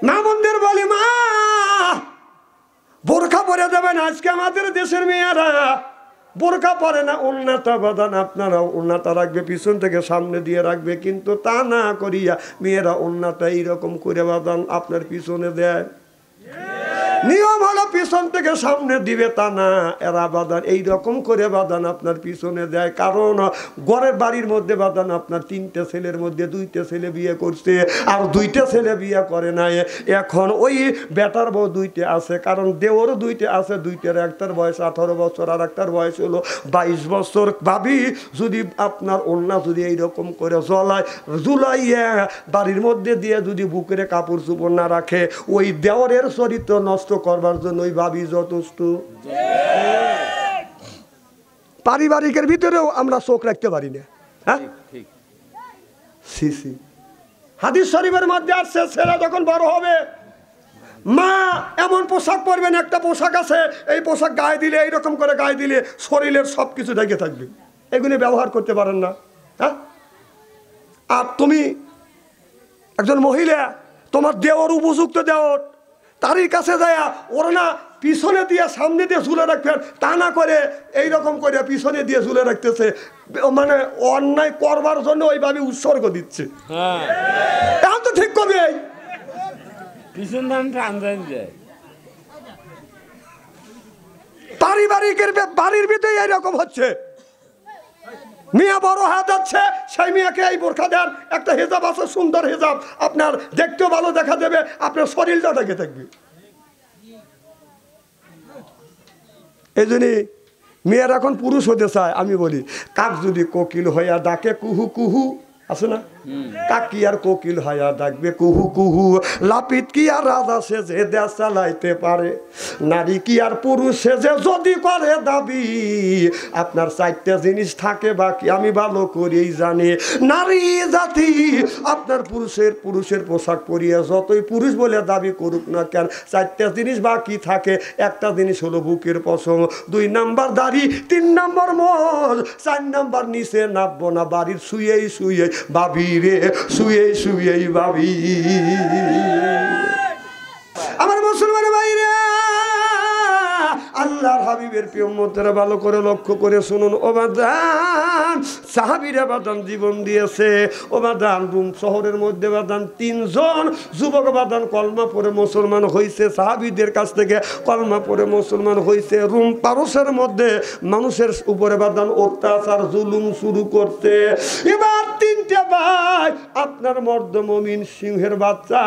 মা বোনদের বলি, মা বোরখা পরে দেবেন। আজকে আমাদের দেশের মেয়েরা বোরখা পরে না, ওন্নাটা বাঁধান, আপনারা ওন্নাটা রাখবে পিছন থেকে সামনে দিয়ে রাখবে, কিন্তু তা না করিয়া মেয়েরা ওন্নাটা এইরকম করে বাঁধান আপনার পিছনে দেয়। নিয়ম হলো পিছন থেকে সামনে দিবে, তা না, এরা বাঁধান এইরকম করে বাঁধান আপনার পিছনে দেয়। কারণ ঘরের বাড়ির মধ্যে বাঁধান আপনার 3টে ছেলের মধ্যে 2টে ছেলে বিয়ে করছে, আর 2টে ছেলে বিয়ে করে নাই। এখন ওই বেটার বউ 2টে আছে, কারণ দেওর 2টে আছে, 2টার একটার বয়স 18 বছর আর একটার বয়স হলো 22 বছর। ভাবি যদি আপনার ওন্না যদি এইরকম করে ঝুলাইয়া বাড়ির মধ্যে দিয়ে যদি বুকের কাপড় চোপড় না রাখে, ওই দেওরের চরিত্র নষ্ট করবার জন্য ওই ভাবি যথেষ্ট। পারিবারিকের ভিতরেও আমরা চোখ রাখতে পারি না। হ্যাঁ, হাদিস শরীফের মধ্যে আসছে, ছেলে যখন বড় হবে মা এমন পোশাক পরবেন, একটা পোশাক আছে এই পোশাক গায়ে দিলে, এইরকম করে গায়ে দিলে শরীরের সবকিছু ঢেকে থাকবে, এগুলি ব্যবহার করতে পারেন না। হ্যাঁ, আর তুমি একজন মহিলা, তোমার দেওর উপযুক্ত দেওর, তারই কাছে যায় ওড়না পিছনে দিয়ে সামনে দিয়ে ঝুলে রাখবেন, তা না করে এইরকম করে পিছনে দিয়ে ঝুলে রাখতেছে, মানে অন্যায় করবার জন্য ওইভাবে উৎসর্গ দিচ্ছে। এখন তো ঠিক কবে পারিবারিকের বাড়ির ভিতরে এইরকম হচ্ছে। মেয়ে বড় হয়ে যাচ্ছে, সেই মেয়েকে এই বোরখা দেন, একটা হিজাব আছে সুন্দর হিজাব, আপনার দেখতেও ভালো দেখা দেবে, আপনার শরীরটা ঢেকে থাকবে। এই জন্যই মেয়েরা এখন পুরুষ হতে চায়। আমি বলি, কাক যদি কোকিল হইয়া ডাকে কুহু কুহু, আছে না, কাক কি আর কোকিল হইয়া ডাকবে কুহু কুহু, লাপিত কি আর রাজা সেজে দেশ চালাইতে পারে, নারী কি আর পুরুষ সেজে যদি করে দাবি, আপনার 4টে জিনিস থাকে বাকি আমি ভালো করেই জানি। নারী জাতি আপনার পুরুষের পোশাক পরিয়ে যতই পুরুষ বলে দাবি করুক না কেন, 4টে জিনিস বাকি থাকে। একটা জিনিস হলো বুকের পশম, 2 নাম্বার দাড়ি, 3 নাম্বার মোজ, 4 নাম্বার নিচে নামবো না বাড়ির শুয়েই শুয়ে ভাবি রে, শুয়ে শুয়ে ভাবি। আমার মুসলমান ভাইরা, আল্লাহর হাবিবের প্রিয় উম্মতেরা ভালো করে লক্ষ্য করে শুনুন। ও বাদান, সাহাবীরা বাদান জীবন দিয়েছে। ও বাদান, রুম শহরের মধ্যে বাদান 3 জন যুবক বাদান কলমা পড়ে মুসলমান হয়েছে, সাহাবীদের কাছ থেকে কলমা পড়ে মুসলমান হয়েছে। রুম পারস্যের মধ্যে মানুষের উপরে বাদান অত্যাচার জুলুম শুরু করতে। এবার 3টে ভাই, আপনার মর্দ মুমিন সিংহের বাচ্চা,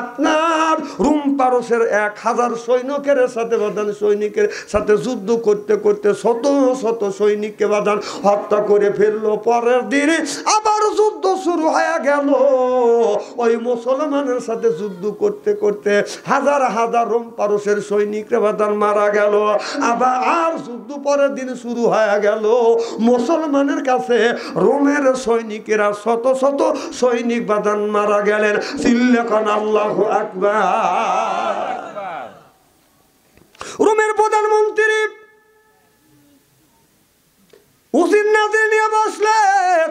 আপনার রুম পারস্যের 1000 সৈনিকের সাথে বাদান সৈনিকের সাথে যুদ্ধ করতে করতে শত শত সৈনিককে বাদান হত্যা করে ফেললো। পরের দিনে আবার যুদ্ধ শুরু হয়ে গেল। ওই মুসলমানের সাথে যুদ্ধ করতে করতে হাজার হাজার রোম পারস্যের সৈনিকরা বাদান মারা গেল। আবার যুদ্ধ পরের দিন শুরু হয়ে গেল। মুসলমানের কাছে রোমের সৈনিকেরা শত শত সৈনিক বাদান মারা গেলেন। চিল্লাখান আল্লাহু আকবার। রোমের প্রধানমন্ত্রী উসির নাজির নিয়ে বসলেন,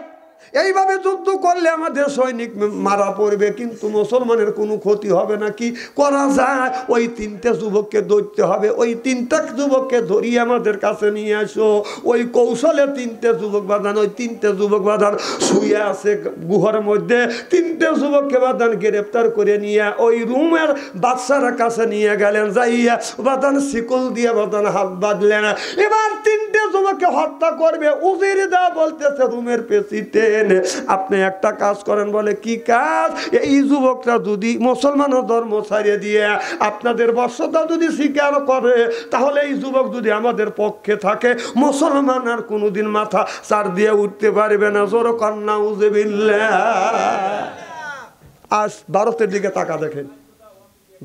এইভাবে যুদ্ধ করলে আমাদের সৈনিক মারা পড়বে, কিন্তু মুসলমানের কোনো ক্ষতি হবে না। কি করা যায়? ওই 3টে যুবককে ধরতে হবে, ওই 3টা যুবককে ধরিয়ে আমাদের কাছে নিয়ে আসো। ওই কৌশলে 3টে যুবক বাঁধান, ওই 3টে যুবক বাঁধান শুয়ে আছে গুহার মধ্যে। 3টে যুবককে বাঁধান গ্রেপ্তার করে নিয়ে ওই রুমের বাচ্চারা কাছে নিয়ে গেলেন। যাইয়া বাঁধান শিকল দিয়ে বাঁধান হাত বাঁধলেন। এবার 3টে যুবককে হত্যা করবে। উজির দা বলতেছে রুমের প্রেসিডেন্ট, আপনি একটা কাজ করেন। বলে কি কাজ? এই যুবকরা যদি মুসলমান ধর্ম ছাড়িয়ে দিয়ে আপনাদের বর্ষতা যদি স্বীকার করে, তাহলে এই যুবক যদি আমাদের পক্ষে থাকে, মুসলমান আর কোনোদিন মাথা চার দিয়ে উঠতে পারবে না। জোর কন্যা উজবিল্লাহ। আজ ভারতের দিকে তাকা দেখেন,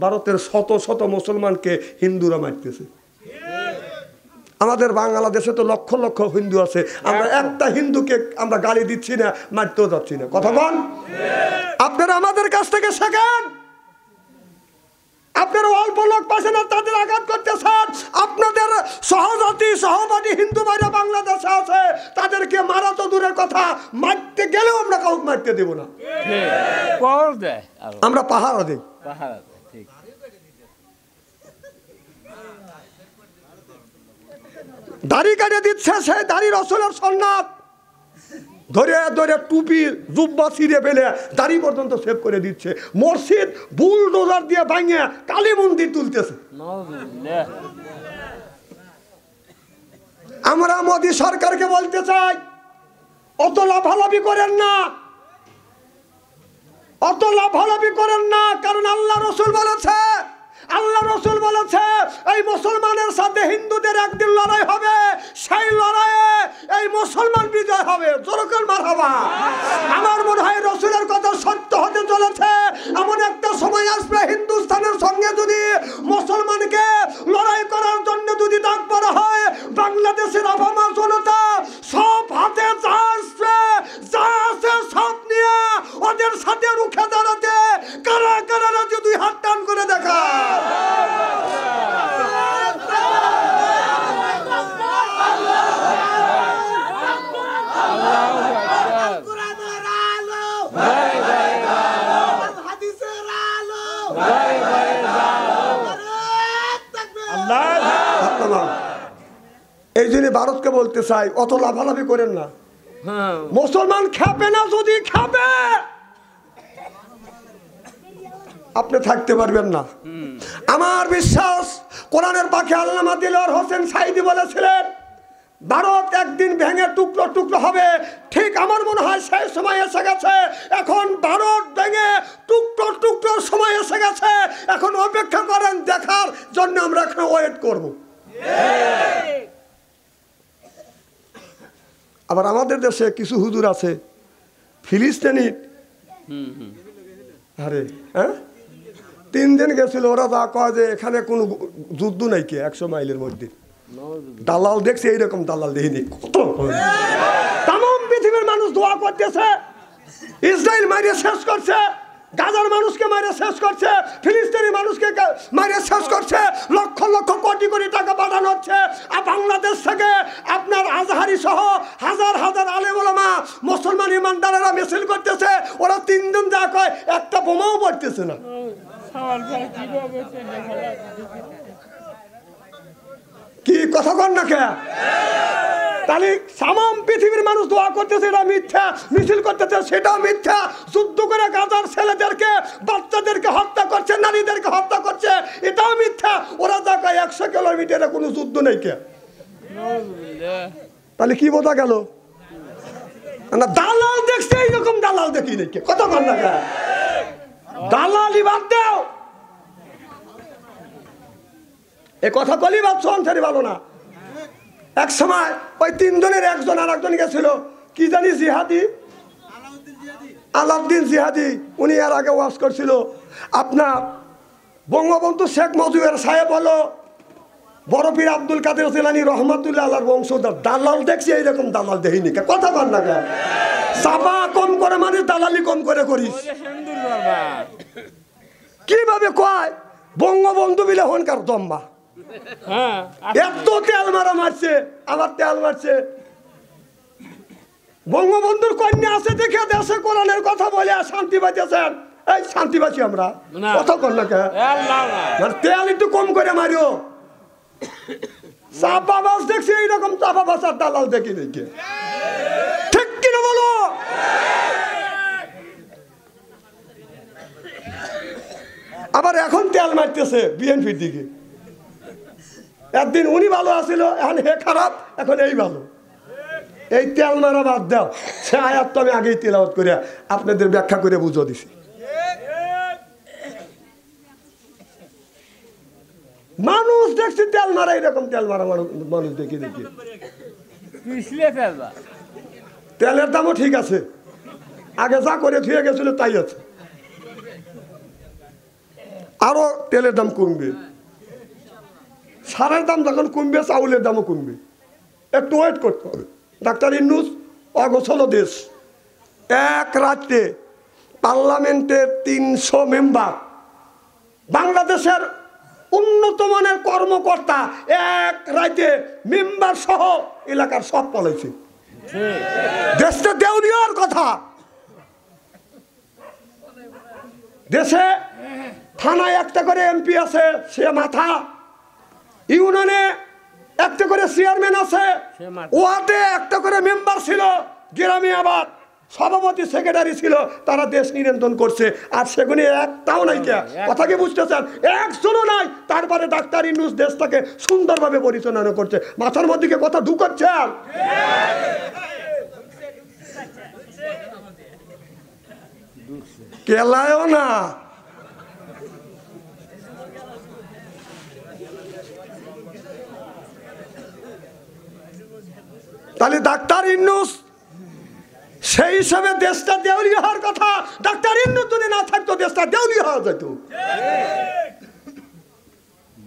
ভারতের শত শত মুসলমানকে হিন্দুরা মারতেছে। আমাদের বাংলাদেশে তো লক্ষ লক্ষ হিন্দু আছে, আমরা একটা হিন্দুকে আমরা গালি দিচ্ছি না, মারতেও যাচ্ছি না। কথা বল, আপনারা আমাদের কাছ থেকে শেখেন। আপনারা অল্প লোক পাশে না, তাদের আঘাত করতেছেন। আপনাদের সহজাতি সহপাঠী হিন্দু ভাইরা বাংলাদেশে আছে, তাদেরকে মারা তো দূরের কথা, মারতে গেলেও আমরা কাউকে মারতে দেব না। আমরা পাহারা দিই। দাড়ি কাটে দিচ্ছে, সেই দাড়ি রসুলের সুন্নাত। ধরে ধরে টুপি জুব্বা ছিঁড়ে ফেলে দাড়ি পর্যন্ত সেভ করে দিচ্ছে। মসজিদ বুলডোজার দিয়ে ভাঙে কালী মন্দির তুলতেছে। আমরা মোদী সরকারকে বলতে চাই, অত লাভালাভি করেন না, অত লাভালাভি করেন না। কারণ আল্লাহ রসুল বলেছে, আল্লাহ রসুল বলেছে এই মুসলমানের সাথে হিন্দুদের একদিন লড়াই হবে, সেই লড়াইয়ে এই মুসলমান বিজয় হবে। জোরকার মারহাবা। আমার মনে হয় রসুলের কথা সত্য হতে চলেছে। এমন একটা সময় আসবে হিন্দুস্তানের সঙ্গে যদি মুসলমানকে লড়াই করার জন্য যদি ডাক পড়া হয়, বাংলাদেশের আবামা জনতা সব হাতে যা আসবে, যা আছে সব নিয়ে ওদের সাথে রুখে দাঁড়াতে কারা কারা রাজ্য দুই হাত টান করে দেখা। এই জন্য ভারতকে বলতে চাই, অত লাভালাভি করেন না। মুসলমান খাবে না, যদি খাবে আপনি থাকতে পারবেন না। আমার বিশ্বাস কোরআনের পাখি আল্লামা দিলওয়ার হোসেন সাইদি বলেছিলেন ভারত একদিন ভেঙে টুকরো টুকরো হবে। ঠিক আমার মনে হয় সেই সময় এসে গেছে। এখন ভারত ভেঙে টুকরো টুকরোর সময় এসে গেছে। এখন অপেক্ষা করেন, দেখার জন্য আমরা এখন ওয়েট করব। আবার আমাদের দেশে কিছু হুজুর আছে ফিলিস্তিনি, আরে হ্যাঁ 3 দিন গেছিল, ওরা যা কয় যে এখানে কোনো যুদ্ধ নাই কি 100 মাইলের মধ্যে। দালাল দেখছে, এইরকম দালাল দেখিনি। কত তাম পৃথিবীর মানুষ দোয়া করতেছে, ইসরায়েল মারিয়ে শেষ করছে, গাজার মানুষকে মারিয়ে শেষ করছে, ফিলিস্তিনি মানুষকে মারিয়ে শেষ করছে, লক্ষ লক্ষ কোটি কোটি টাকা পাঠানো হচ্ছে। আর বাংলাদেশ থেকে আপনার আজহারি সহ হাজার হাজার আলেম ওলামা মুসলমান ইমানদারেরা মিছিল করতেছে। ওরা 3 দিন যা কয় একটা বোমাও পড়তেছে না। কি কথা কন না কে? তাহলে সামাম পৃথিবীর মানুষ দোয়া করতেছে, এটা মিথ্যা। মিছিল করতেছে, সেটাও মিথ্যা। যুদ্ধ করে গাজার ছেলেদেরকে বাচ্চাদেরকে হত্যা করছে, নারীদেরকে হত্যা করছে, এটাও মিথ্যা। ওরা যা কয় 100 কিলোমিটারে কোনো যুদ্ধ নেই কে। তাহলে কি বোঝা গেল? না দালাল দেখছে, এইরকম দালাল দেখি নাকি? কথা কন না কে? দালালি বাদ দাও। এ কথা বলি ভাবছো অন্তরে ভালো না। এক সময় ওই 3 জনের একজন আর একজন গেছিল, কি জানি জিহাদি, আলাউদ্দিন জিহাদি। উনি এর আগে ওয়াজ করছিল আপনার বঙ্গবন্ধু শেখ মুজিবের সাহেব হলো বড় পীর আব্দুল কাদের জিলানী রহমাতুল্লাহ আলাইহির বংশধর। দালাল দেখছি, এইরকম দালাল দেখিনি। কথা বল না, চাপা কম করে মানে দালালি কম করে করিস। কিভাবে কয় বঙ্গবন্ধু বিলে হনকার দম্বা, এত তেল মারা মারছে, আবার তেল মারছে। বঙ্গবন্ধুর কন্যা আছে দেখে দেশে কোরআনের কথা বলে শান্তি পাইতেছেন। এই শান্তি পাচ্ছি আমরা, কথা কর না কে? তেল একটু কম করে মারিও। চাপাবাস দেখছি, এইরকম চাপাবাস আর দালাল দেখি নাকি? ঠিক কিনা বলো? আবার এখন তেল মারতেছে বিএনপির দিকে। একদিন উনি ভালো আছিল, এখন হে খারাপ, এখন এই ভালো। এই তেল মারা বাদ দাও। সে আয়াত তো আমি আগেই তেলাওয়াত করে আপনাদের ব্যাখ্যা করে বুঝো দিছি। মানুষ দেখছি তেল মারা, এরকম তেল মারা মানুষ দেখি দেখি। তেলের দামও ঠিক আছে, আগে যা করে ধুয়ে গেছিল তাই আছে। আরো তেলের দাম কমবে, সারের দাম যখন কমবে চাউলের দামও কমবে। একটু ওয়েট করতে হবে। ডাক্তার ইউনূস অগোছল দেশ, এক রাত্রে পার্লামেন্টের 300 মেম্বার, বাংলাদেশের উন্নত মানের কর্মকর্তা এক রাতে মেম্বার সহ এলাকার সব পলাইছে। দেশটা দেউলিয়ার কথা। দেশে থানায় একটা করে এমপি আছে, সে মাথা। ইউনিয়নে একটা করে চেয়ারম্যান আছে, ওয়ার্ডে একটা করে মেম্বার ছিল, গ্রামে আবার সভাপতি সেক্রেটারি ছিল, তারা দেশ নিয়ন্ত্রণ করছে। আর সেগুলি একটাও নাই। কে কথা কি বুঝতেছেন? একজনও নাই। তারপরে ডাক্তার ইউনূস দেশটাকে সুন্দরভাবে পরিচালনা করছে। মাথার মধ্যে কি কথা ঢুকাচ্ছেন? কেলায়ও না। তাহলে ডাক্তার ইউনূস সেই হিসাবে দেশটা দেউলিয়া হওয়ার কথা। ডাক্তার ইউনূস যদি না থাকতো দেশটা দেউলিয়া হওয়া যেত।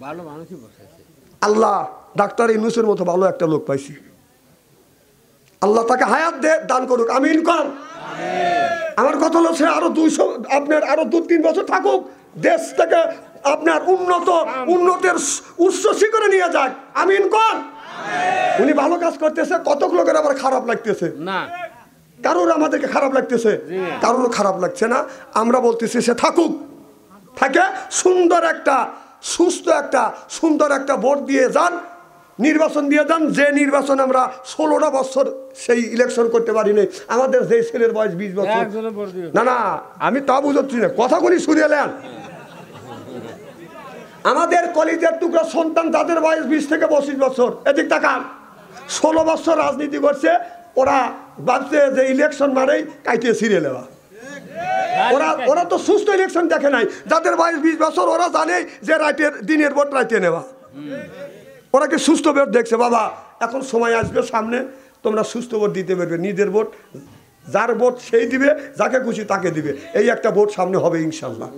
ভালো মানুষই বসাইছে আল্লাহ। ডাক্তার ইউনূসের মতো ভালো একটা লোক পাইছি। আল্লাহ তাকে হায়াত দান করুক, আমিন কর। আমার কথা হলো সে আরো 200 আপনার আরো 2-3 বছর থাকুক, দেশটাকে আপনার উন্নতের উচ্চ শিখরে নিয়ে যাক, আমিন কর। উনি ভালো কাজ করতেছে, কত লোকের আবার খারাপ লাগতেছে না। কারোর আমাদেরকে খারাপ লাগতেছে, কারোর খারাপ লাগছে না। আমরা বলতেছি সে থাকুক, থাকে সুন্দর একটা সুস্থ একটা সুন্দর একটা ভোট দিয়ে যান, নির্বাচন দিয়ে যান। যে নির্বাচন আমরা 16টা বছর সেই ইলেকশন করতে পারিনি। আমাদের যে ছেলের বয়স 20 বছর। না না, আমি তা বুঝাচ্ছি না, কথাগুলি শুনে এলেন। আমাদের কলেজের টুকরা সন্তান, তাদের বয়স 20 থেকে 25 বছর। এদিক তাকান, 16 বছর রাজনীতি করছে। ওরা ভাবছে যে ইলেকশন মানেই কাইতে ছিঁড়ে নেওয়া। ওরা তো সুস্থ ইলেকশন দেখে নাই। যাদের বয়স 20 বছর ওরা জানে যে দিনের ভোট রাইতে নেওয়া। ওরা কি সুস্থ ভোট দেখছে? বাবা, এখন সময় আসবে সামনে, তোমরা সুস্থ ভোট দিতে পারবে। নিজের ভোট, যার ভোট সেই দিবে, যাকে খুশি তাকে দিবে। এই একটা ভোট সামনে হবে ইনশাল্লাহ।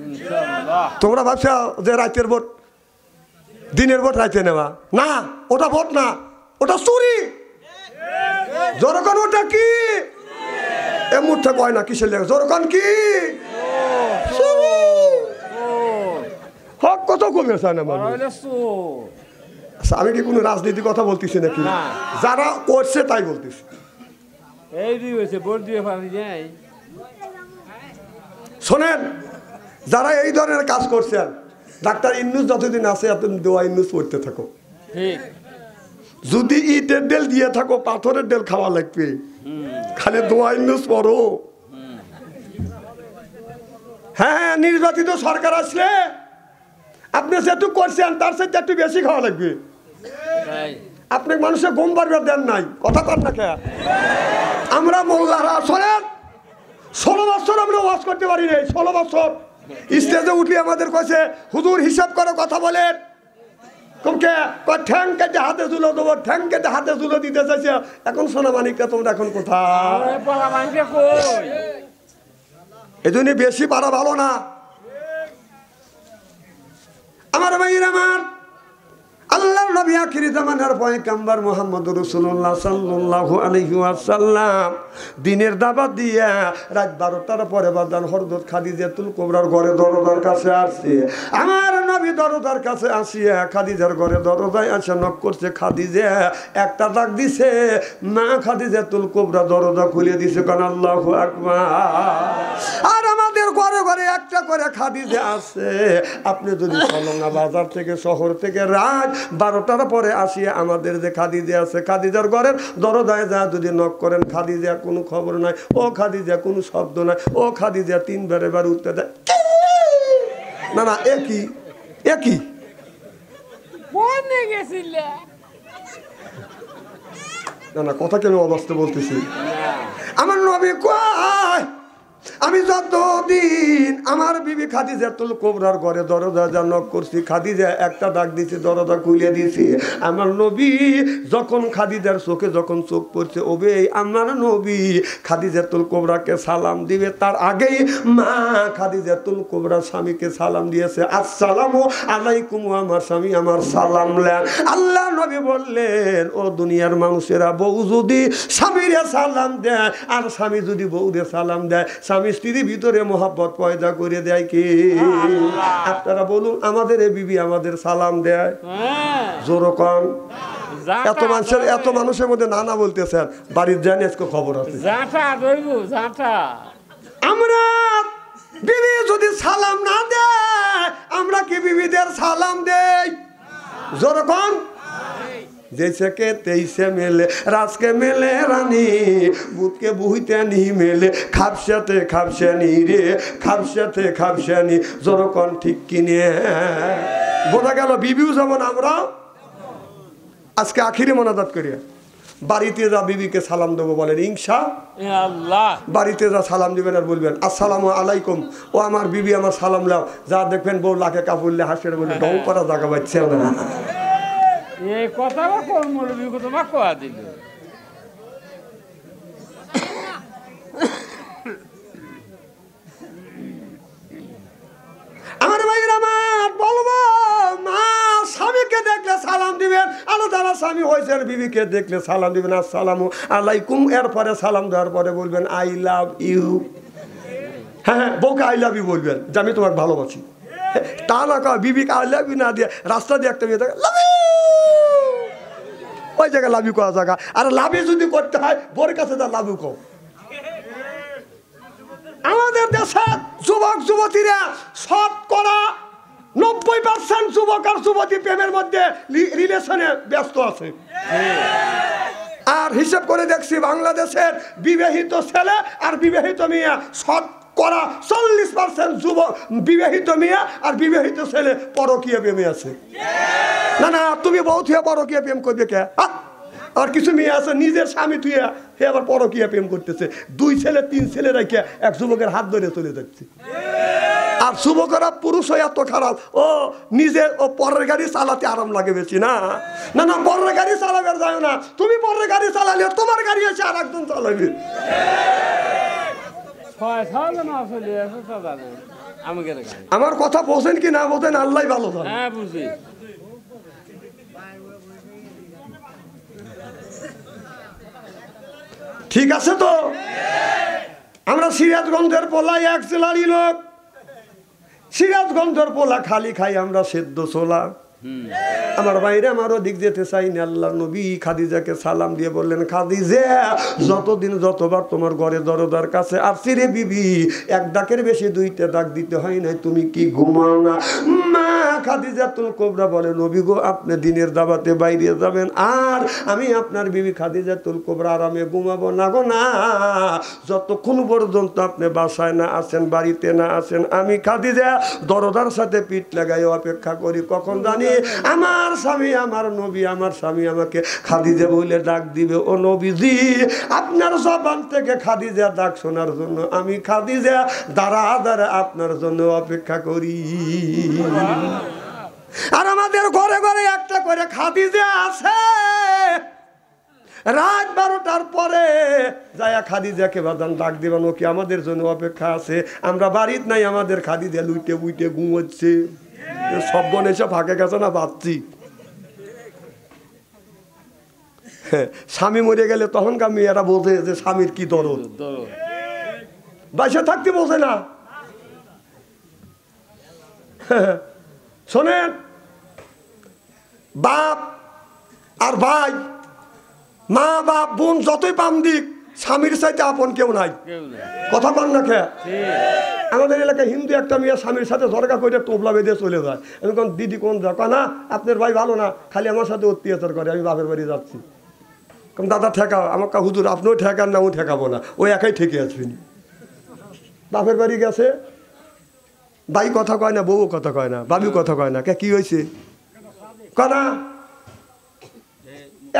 তোমরা ভাবছো যে রাতের ভোট, দিনের ভোট রাইতে নেওয়া, না, ওটা ভোট না, ওটা চুরি। জনগণ ওটা কি এ মুহূর্তে কয় না, কিসের লেগে জনগণ কি হক কত কমেছে না মানুষ। আমি কি কোনো রাজনীতির কথা বলতেছি নাকি? যারা করছে তাই বলতেছি। শোনেন, যারা এই ধরনের কাজ করছেন, ডাক্তার ইউনূস যতদিন আছে এতদিন দোয়া ইউনূস পড়তে থাকো। যদি ইটের ডেল দিয়ে থাকো, পাথরের ডেল খাওয়া লাগবে। খালি দোয়া ইউনূস পড়ো। হ্যাঁ, নির্বাচিত সরকার আসলে আপনি যেটু করছেন তার সাথে একটু বেশি খাওয়া লাগবে। আপনি মানুষের গম বাড়বার দেন নাই, কথা কর না কে? আমরা মোল্লারা শোনেন, 16 বছর আমরা ওয়াজ করতে পারি নাই। 16 বছর স্টেজে উঠলে আমাদের কাছে হুজুর হিসাব করে কথা বলেন। ঠ্যাং কেটে হাতে তুলো দেবো, ঠ্যাং কেটে হাতে তুলো দিতে চাইছে। এখন সোনা মানিকটা তোমরা এখন কোথায়? এই জন্য বেশি পারা ভালো না। আমার ভাইয়ের, আমার আল্লাহর নবী আখিরি জামানার পয়গম্বর মুহাম্মদুর রাসূলুল্লাহ সাল্লাল্লাহু আলাইহি ওয়াসাল্লাম দিনের দাওয়াত দিয়া রাত 12টার পরে বাদান হযরত খাদিজাতুল কুবরার ঘরে দরজার কাছে আসছে। আমার নবী দরজার কাছে আসিয়া খাদিজার ঘরে দরজায় আসে নক করছে। খাদিজা একটা ডাক দিছে, মা খাদিজাতুল কুবরা দরজা খুলে দিছে। কান আল্লাহু আকবার। আর আমাদের ঘরে ঘরে একটা করে খাদিজা আছে। আপনি যদি সলঙ্গা বাজার থেকে, শহর থেকে রাত 12টার পরে আসিয়া আমাদের যে খাদিজা আছে, খাদিজার ঘরের দরজায় যা যদি নক করেন, খাদিজা কোনো খবর নাই, ও খাদিজা কোনো শব্দ নাই, ও খাদিজা 3 বারে বার উঠতে দেয়। না না, একই একই না না, কথা কেন অবস্থা বলতেছি। আমার নবী কয়, আমি যতদিন আমার বিবি খাদিজাতুল কুবরার ঘরে দরজা যা নক করছি, খাদিজা একটা ডাক দিছি, দরজা খুলে দিছি। আমার নবী যখন খাদিজার চোখে যখন চোখ পড়ছে, ওবে আমার নবী খাদিজাতুল কুবরাকে সালাম দিবে, তার আগেই মা খাদিজাতুল কুবরা স্বামীকে সালাম দিয়েছে। আসসালামু আলাইকুম, আমার স্বামী আমার সালাম নেন। আল্লাহ নবী বললেন, ও দুনিয়ার মানুষেরা, বউ যদি স্বামীরে সালাম দেয় আর স্বামী যদি বউরে সালাম দেয়, স্বামী স্ত্রীর ভিতরে মহব্বত পয়দা করে দেয় কে? আপনারা বলুন, আমাদের এ বিবি আমাদের সালাম দেয়? জোর কম। এত মানুষের মধ্যে নানা বলতেছেন, বাড়ির জানি আজকে খবর আছে। আমরা বিবি যদি সালাম না দেয়, আমরা কি বিবিদের সালাম দেই? জোর কম। जैसे के तैसे मेले राज के मेले रानी बुध के बुहिते नहीं मेले खापसे नहीं रे खापसे नहीं जोरो कौन ठीक किने बोला गया बीबीও যেমন আমরা আজকে আখিরি মোনাজাত করি বাড়িতে যা বিবিকে সালাম দেবো বলেন ইনশাআল্লাহ বাড়িতে যা সালাম দিবেন আর বলবেন আসসালামু আলাইকুম ও আমার বিবি আমার সালাম লাও যা দেখবেন বউ লাখে কাপড়লে হাসিয়ে বলে ডং করা জায়গা পাচ্ছে না এই কথা কোন মৌলবী তোমাকে কোয়া দিল আমার ভাইরা আমার বলবো মা স্বামীকে দেখলে সালাম দিবেন আলো যারা স্বামী হয়েছেন বিবিকে দেখলে সালাম দিবেন আসসালামু আলাইকুম এরপরে সালাম দেওয়ার পরে বলবেন আই লাভ ইউ হ্যাঁ বউকে আই লাভ ইউ বলবেন যে আমি তোমাকে ভালোবাসি তা না কয় বিবিকে আই লাভ ইউ না দিয়ে রাস্তা দিয়ে একটা মেয়ে থাকে লাভ ইউ ওই জায়গায় লাভ ইউ করা জায়গা আর লাভ ইউ যদি করতে হয় বোর কাছে যা লাভ ইউ কও আমাদের দেশে যুবক যুবতীরা শতকরা 90% যুবক আর যুবতী প্রেমের মধ্যে রিলেশনে ব্যস্ত আছে আর হিসাব করে দেখছি বাংলাদেশের বিবাহিত ছেলে আর বিবাহিত মেয়ে শতকরা 40% যুবক বিবাহিত মেয়ে আর বিবাহিত ছেলে পরকীয়া প্রেমে আছে না না তুমি বহুত হয়ে পরকীয়া প্রেম করবে কে আর কিছু মেয়ে আছে নিজের স্বামী তুই হে আবার পরকীয়া প্রেম করতেছে 2 ছেলে 3 ছেলে রেখে এক যুবকের হাত ধরে চলে যাচ্ছে আর যুবকরা পুরুষ হয়ে এত খারাপ ও নিজে ও পরের গাড়ি চালাতে আরাম লাগে বেশি না না না পরের গাড়ি চালাবে যায় না তুমি পরের গাড়ি চালালে তোমার গাড়ি এসে আর একজন চালাবে আমার কথা বোঝেন কি না বোঝেন আল্লাহ ভালো জানে হ্যাঁ বুঝি ঠিক আছে তো আমরা সিরাজগঞ্জের পোলা এক জেলারই লোক সিরাজগঞ্জের পোলা খালি খাই আমরা সেদ্ধ ছোলা আমার বাইরে আমারও দিক যেতে চাই না আল্লাহ নবী খাদিজাকে সালাম দিয়ে বললেন খাদিজা যতদিন যতবার তোমার ঘরে দরজার কাছে আসছি রে বিবি এক ডাকের বেশি 2টা ডাক দিতে হয় না তুমি কি ঘুমাও না মা খাদিজাতুল কুবরা বলে নবী গো আপনি দিনের দাওয়াতে বাইরে যাবেন আর আমি আপনার বিবি খাদিজাতুল কুবরা আরামে ঘুমাবো না গো না যতক্ষণ পর্যন্ত আপনি বাসায় না আসেন বাড়িতে না আসেন আমি খাদিজা দরজার সাথে পিঠ লাগাই অপেক্ষা করি কখন জানি আমার স্বামী আমার নবী আমার স্বামী আমাকে খাদিজা বলে ডাক দিবে ও নবীজি আপনার জবান থেকে খাদিজা ডাক শোনার জন্য আমি খাদিজা দাঁড়া দাঁড়া আপনার জন্য অপেক্ষা করি আর আমাদের ঘরে ঘরে একটা করে খাদিজা আছে রাত 12টার পরে যায়া খাদিজাকে বাদান ডাক দিবেন ও কি আমাদের জন্য অপেক্ষা আছে আমরা বাড়িতে নাই আমাদের খাদিজা লুইটে বুইটে ঘুমোচ্ছে সব বোন এসে ফাঁকে গেছে না ভাবছি স্বামী মরে গেলে তখনকার মেয়েরা বোঝে যে স্বামীর কি দরদ বাইসে থাকতে বোঝে না শোনেন বাপ আর ভাই মা বাপ বোন যতই পাম দিক স্বামীর চাইতে আপন কেউ নাই কথা বল না খেয়ে আমাদের এলাকায় হিন্দু একটা মেয়ে স্বামীর সাথে ঝরকা করে টোপলা বেঁধে চলে যায় আমি কোন দিদি কোন যা না আপনার ভাই ভালো না খালি আমার সাথে অত্যাচার করে আমি বাপের বাড়ি যাচ্ছি কারণ দাদা ঠেকাও আমাকে হুজুর আপনিও ঠেকান না ও ঠেকাবো না ওই একাই ঠেকে আসবেন বাপের বাড়ি গেছে ভাই কথা কয় না বউ কথা কয় না বাবু কথা কয় না কে কি হয়েছে কনা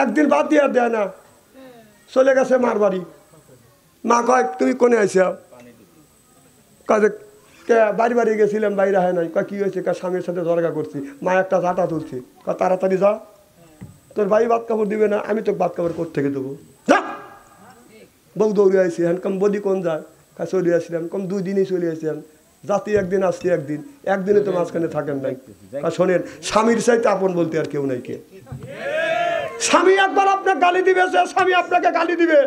একদিন বাদ দিয়ে দেয় না চলে গেছে মার বাড়ি মা কয় তুমি কোনে আইসা কাজে কে বাড়ি বাড়ি গেছিলাম বাইরে হয় নাই কয় কি হয়েছে কা স্বামীর সাথে ঝরগা করছি মা একটা ঝাঁটা তুলছি কয় তাড়াতাড়ি যা তোর ভাই ভাত কাপড় দিবে না আমি তো ভাত কাপড় কোথেকে দেবো যা বউ দৌড়ে আসি হ্যান কম বলি কোন যায় কা চলে আসলাম কম 2 দিনই চলে আসলাম জাতি একদিন আসছি একদিনে তো মাঝখানে থাকেন নাই শোনেন স্বামীর চাইতে আপন বলতে আর কেউ নাই কে স্বামী একবার আপনাকে গালি দিবে সে স্বামী আপনাকে গালি দিবে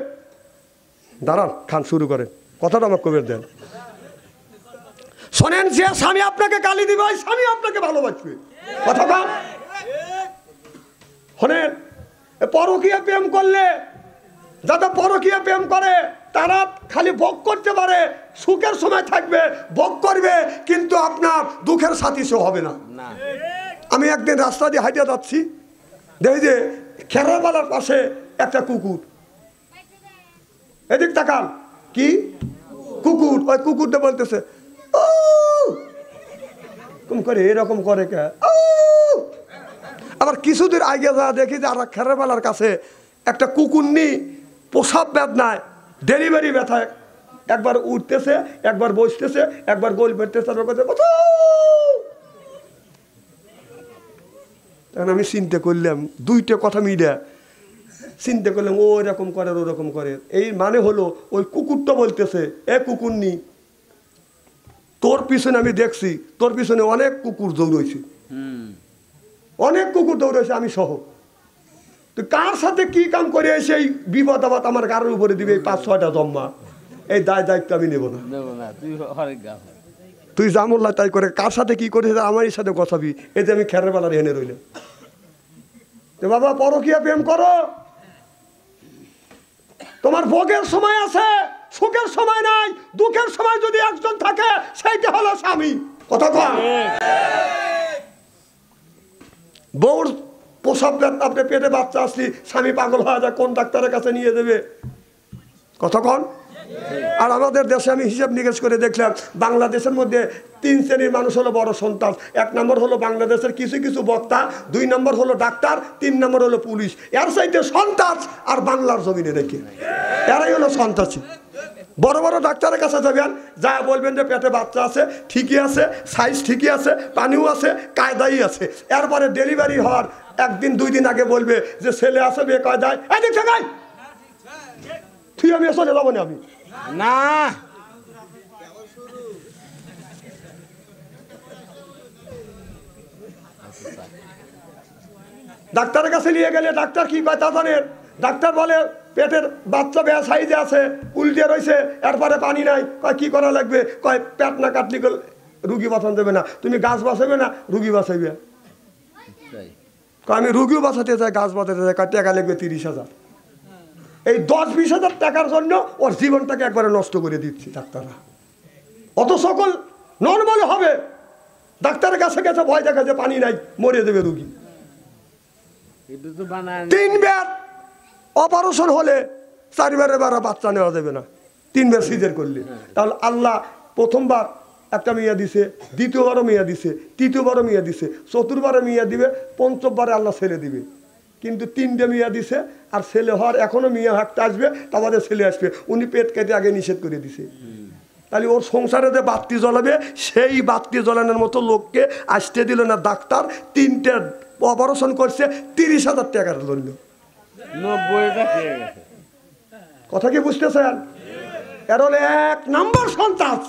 দাঁড়ান খান শুরু করেন কথাটা আমার কবে দেন শোনেন যে স্বামী আপনাকে গালি দিবে ওই স্বামী আপনাকে ভালোবাসবে কথা বল শোনেন পরকীয়া প্রেম করলে যারা পরকীয়া প্রেম করে তারা খালি ভোগ করতে পারে সুখের সময় থাকবে ভোগ করবে কিন্তু আপনার দুঃখের সাথী সে হবে না আমি একদিন রাস্তা দিয়ে হাঁটিয়ে যাচ্ছি দেখি যে খেরাবালার পাশে একটা কুকুর, এদিক তাকান, কি কুকুর, ওই কুকুরটা বলতেছে ও কম করে, এরকম করে কে। আবার কিছুদিন আগে যা দেখি যে আর খেরাবালার কাছে একটা কুকুর নি প্রসাব বেদনায় ডেলিভারি ব্যথায় একবার উঠতেছে, একবার বসতেছে, একবার গোল বেরতেছে, তখন আমি চিন্তা করলাম, দুইটা কথা মিডিয়া চিন্তা করলাম, ও এরকম করে ওরকম করে। এই মানে হলো ওই কুকুরটা বলতেছে, এ কুকুর নি, তোর পিছনে আমি দেখছি, তোর পিছনে অনেক কুকুর দৌড়েছে, অনেক কুকুর দৌড়েছে, আমি সহ। তো কার সাথে কি কাম করে সেই বিপদ আবাদ আমার গাড়ির উপরে দিবে, এই 5-6টা জম্মা, এই দায়িত্ব আমি নেব না। তুই জামুল্লাহ তাই করে, কার সাথে কি করে আমারই সাথে কথাবি, এই যে আমি খেরের বেলার এনে রইলাম। তো বাবা পরকীয়া প্রেম করো, তোমার ভোগের সময় আছে, সুখের সময় নাই, দুঃখের সময় যদি একজন থাকে সেইটা হলো স্বামী। কথা কন, বউর প্রসব আপনি পেটে বাচ্চা আসলি, স্বামী পাগল হয়ে যায়, কোন ডাক্তারের কাছে নিয়ে দেবে? কথা কন। আর আমাদের দেশে আমি হিসাব নিকেশ করে দেখলাম, বাংলাদেশের মধ্যে 3 শ্রেণীর মানুষ হলো বড় সন্তান। 1 নম্বর হলো বাংলাদেশের কিছু কিছু বক্তা, 2 নম্বর হলো ডাক্তার, 3 নম্বর হলো পুলিশ। এর চাইতে সন্তান আর বাংলার জমিনে রেখে, এরাই হলো সন্ত্রাসী। বড় বড় ডাক্তারের কাছে যাবেন, যা বলবেন যে পেটে বাচ্চা আছে, ঠিকই আছে, সাইজ ঠিকই আছে, পানিও আছে, কায়দাই আছে। এরপরে ডেলিভারি হওয়ার 1 দিন 2 দিন আগে বলবে যে ছেলে আছে, বে কায়দায়, এই দেখছে গাই তুই আমি চলে যাবো না, আমি না ডাক্তারের কাছে নিয়ে গেলে ডাক্তার কি কয় তা জানেন? ডাক্তার বলে পেটের বাচ্চা বেয়া সাইজে আছে, উল্টে রয়েছে, এরপরে পানি নাই। কয় কি করা লাগবে? কয় পেট না কাটলি রুগী বাঁচান দেবে না, তুমি গাছ বাঁচাবে না, রুগী বাঁচাইবে। কয় আমি রুগীও বাঁচাতে চাই, গাছ বাঁচাতে চাই, কয় টাকা লাগবে 30,000। এই 10-20 হাজার টাকার জন্য ওর জীবনটাকে একবারে নষ্ট করে দিচ্ছি ডাক্তাররা। অত সকল নর্মাল হবে, ডাক্তারের কাছে গেছে ভয় দেখা যে পানি নাই, মরে দেবে রুগী। 3 বার অপারেশন হলে 4 বারে বাচ্চা নেওয়া যাবে না, 3 বার সিজার করলে। তাহলে আল্লাহ প্রথমবার একটা মেয়া দিছে, দ্বিতীয়বারও মেয়া দিছে, তৃতীয়বারও মেয়া দিছে, চতুর্থবারে মেয়া দিবে, পঞ্চমবারে আল্লাহ ছেলে দিবে। কিন্তু 3টে মেয়া দিছে, আর ছেলে হওয়ার এখনো মেয়া হাঁকতে আসবে, তারপরে ছেলে আসবে। উনি পেট কেটে আগে নিষেধ করে দিছে। তাহলে ওর সংসারে যে বাতি জ্বলাবে, সেই বাতি জ্বলানোর মতো লোককে আসতে দিল না ডাক্তার। 3টে অপারেশন করছে, 30,000 টাকার জন্য। কথা কি বুঝতেছেন? এর হলে 1 নম্বর সন্ত্রাস।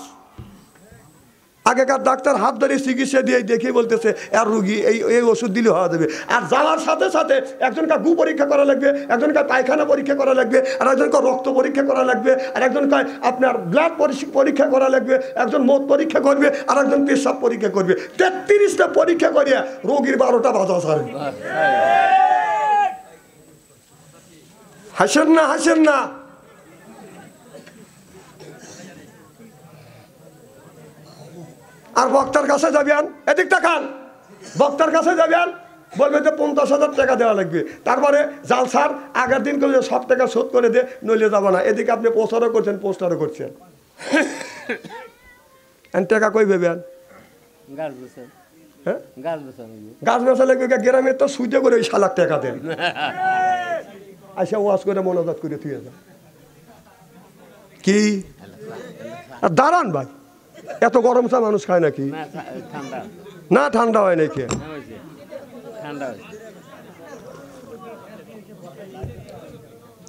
আগেকার ডাক্তার হাত ধরে চিকিৎসা দিয়ে দেখে বলতেছে আর রুগী এই ওষুধ দিলে হওয়া যাবে। আর যাওয়ার সাথে সাথে একজনকে গু পরীক্ষা করা লাগবে, একজনকে পায়খানা পরীক্ষা করা লাগবে, আর একজনকে রক্ত পরীক্ষা করা লাগবে, আর একজনকে আপনার ব্লাড পরীক্ষা করা লাগবে, একজন মদ পরীক্ষা করবে, আর একজন পেশাব পরীক্ষা করবে। 33টা পরীক্ষা করিয়া রোগীর 12টা বাজা ছাড়বে। হাসেন না, হাসেন না। আর বক্তার কাছে যাবেন, এদিক তাকান, বক্তার কাছে যাবেন, বলবে যে 50,000 টাকা দেওয়া লাগবে। তারপরে জালসার আগের দিন করে সব টাকা শোধ করে দে, নইলে যাবো না। এদিকে আপনি প্রচারও করছেন, পোস্টারও করছেন, টাকা কই ভেবেন? হ্যাঁ, গাছ বেচা লাগবে। গ্রামের তো সুইটে করে ওই 1 লাখ টাকা দেন, আইসা ওয়াশ করে মনোজাত করে থুয়ে যান। কি দাঁড়ান ভাই, এত গরম চা মানুষ খায় নাকি? না, ঠান্ডা হয় নাকি?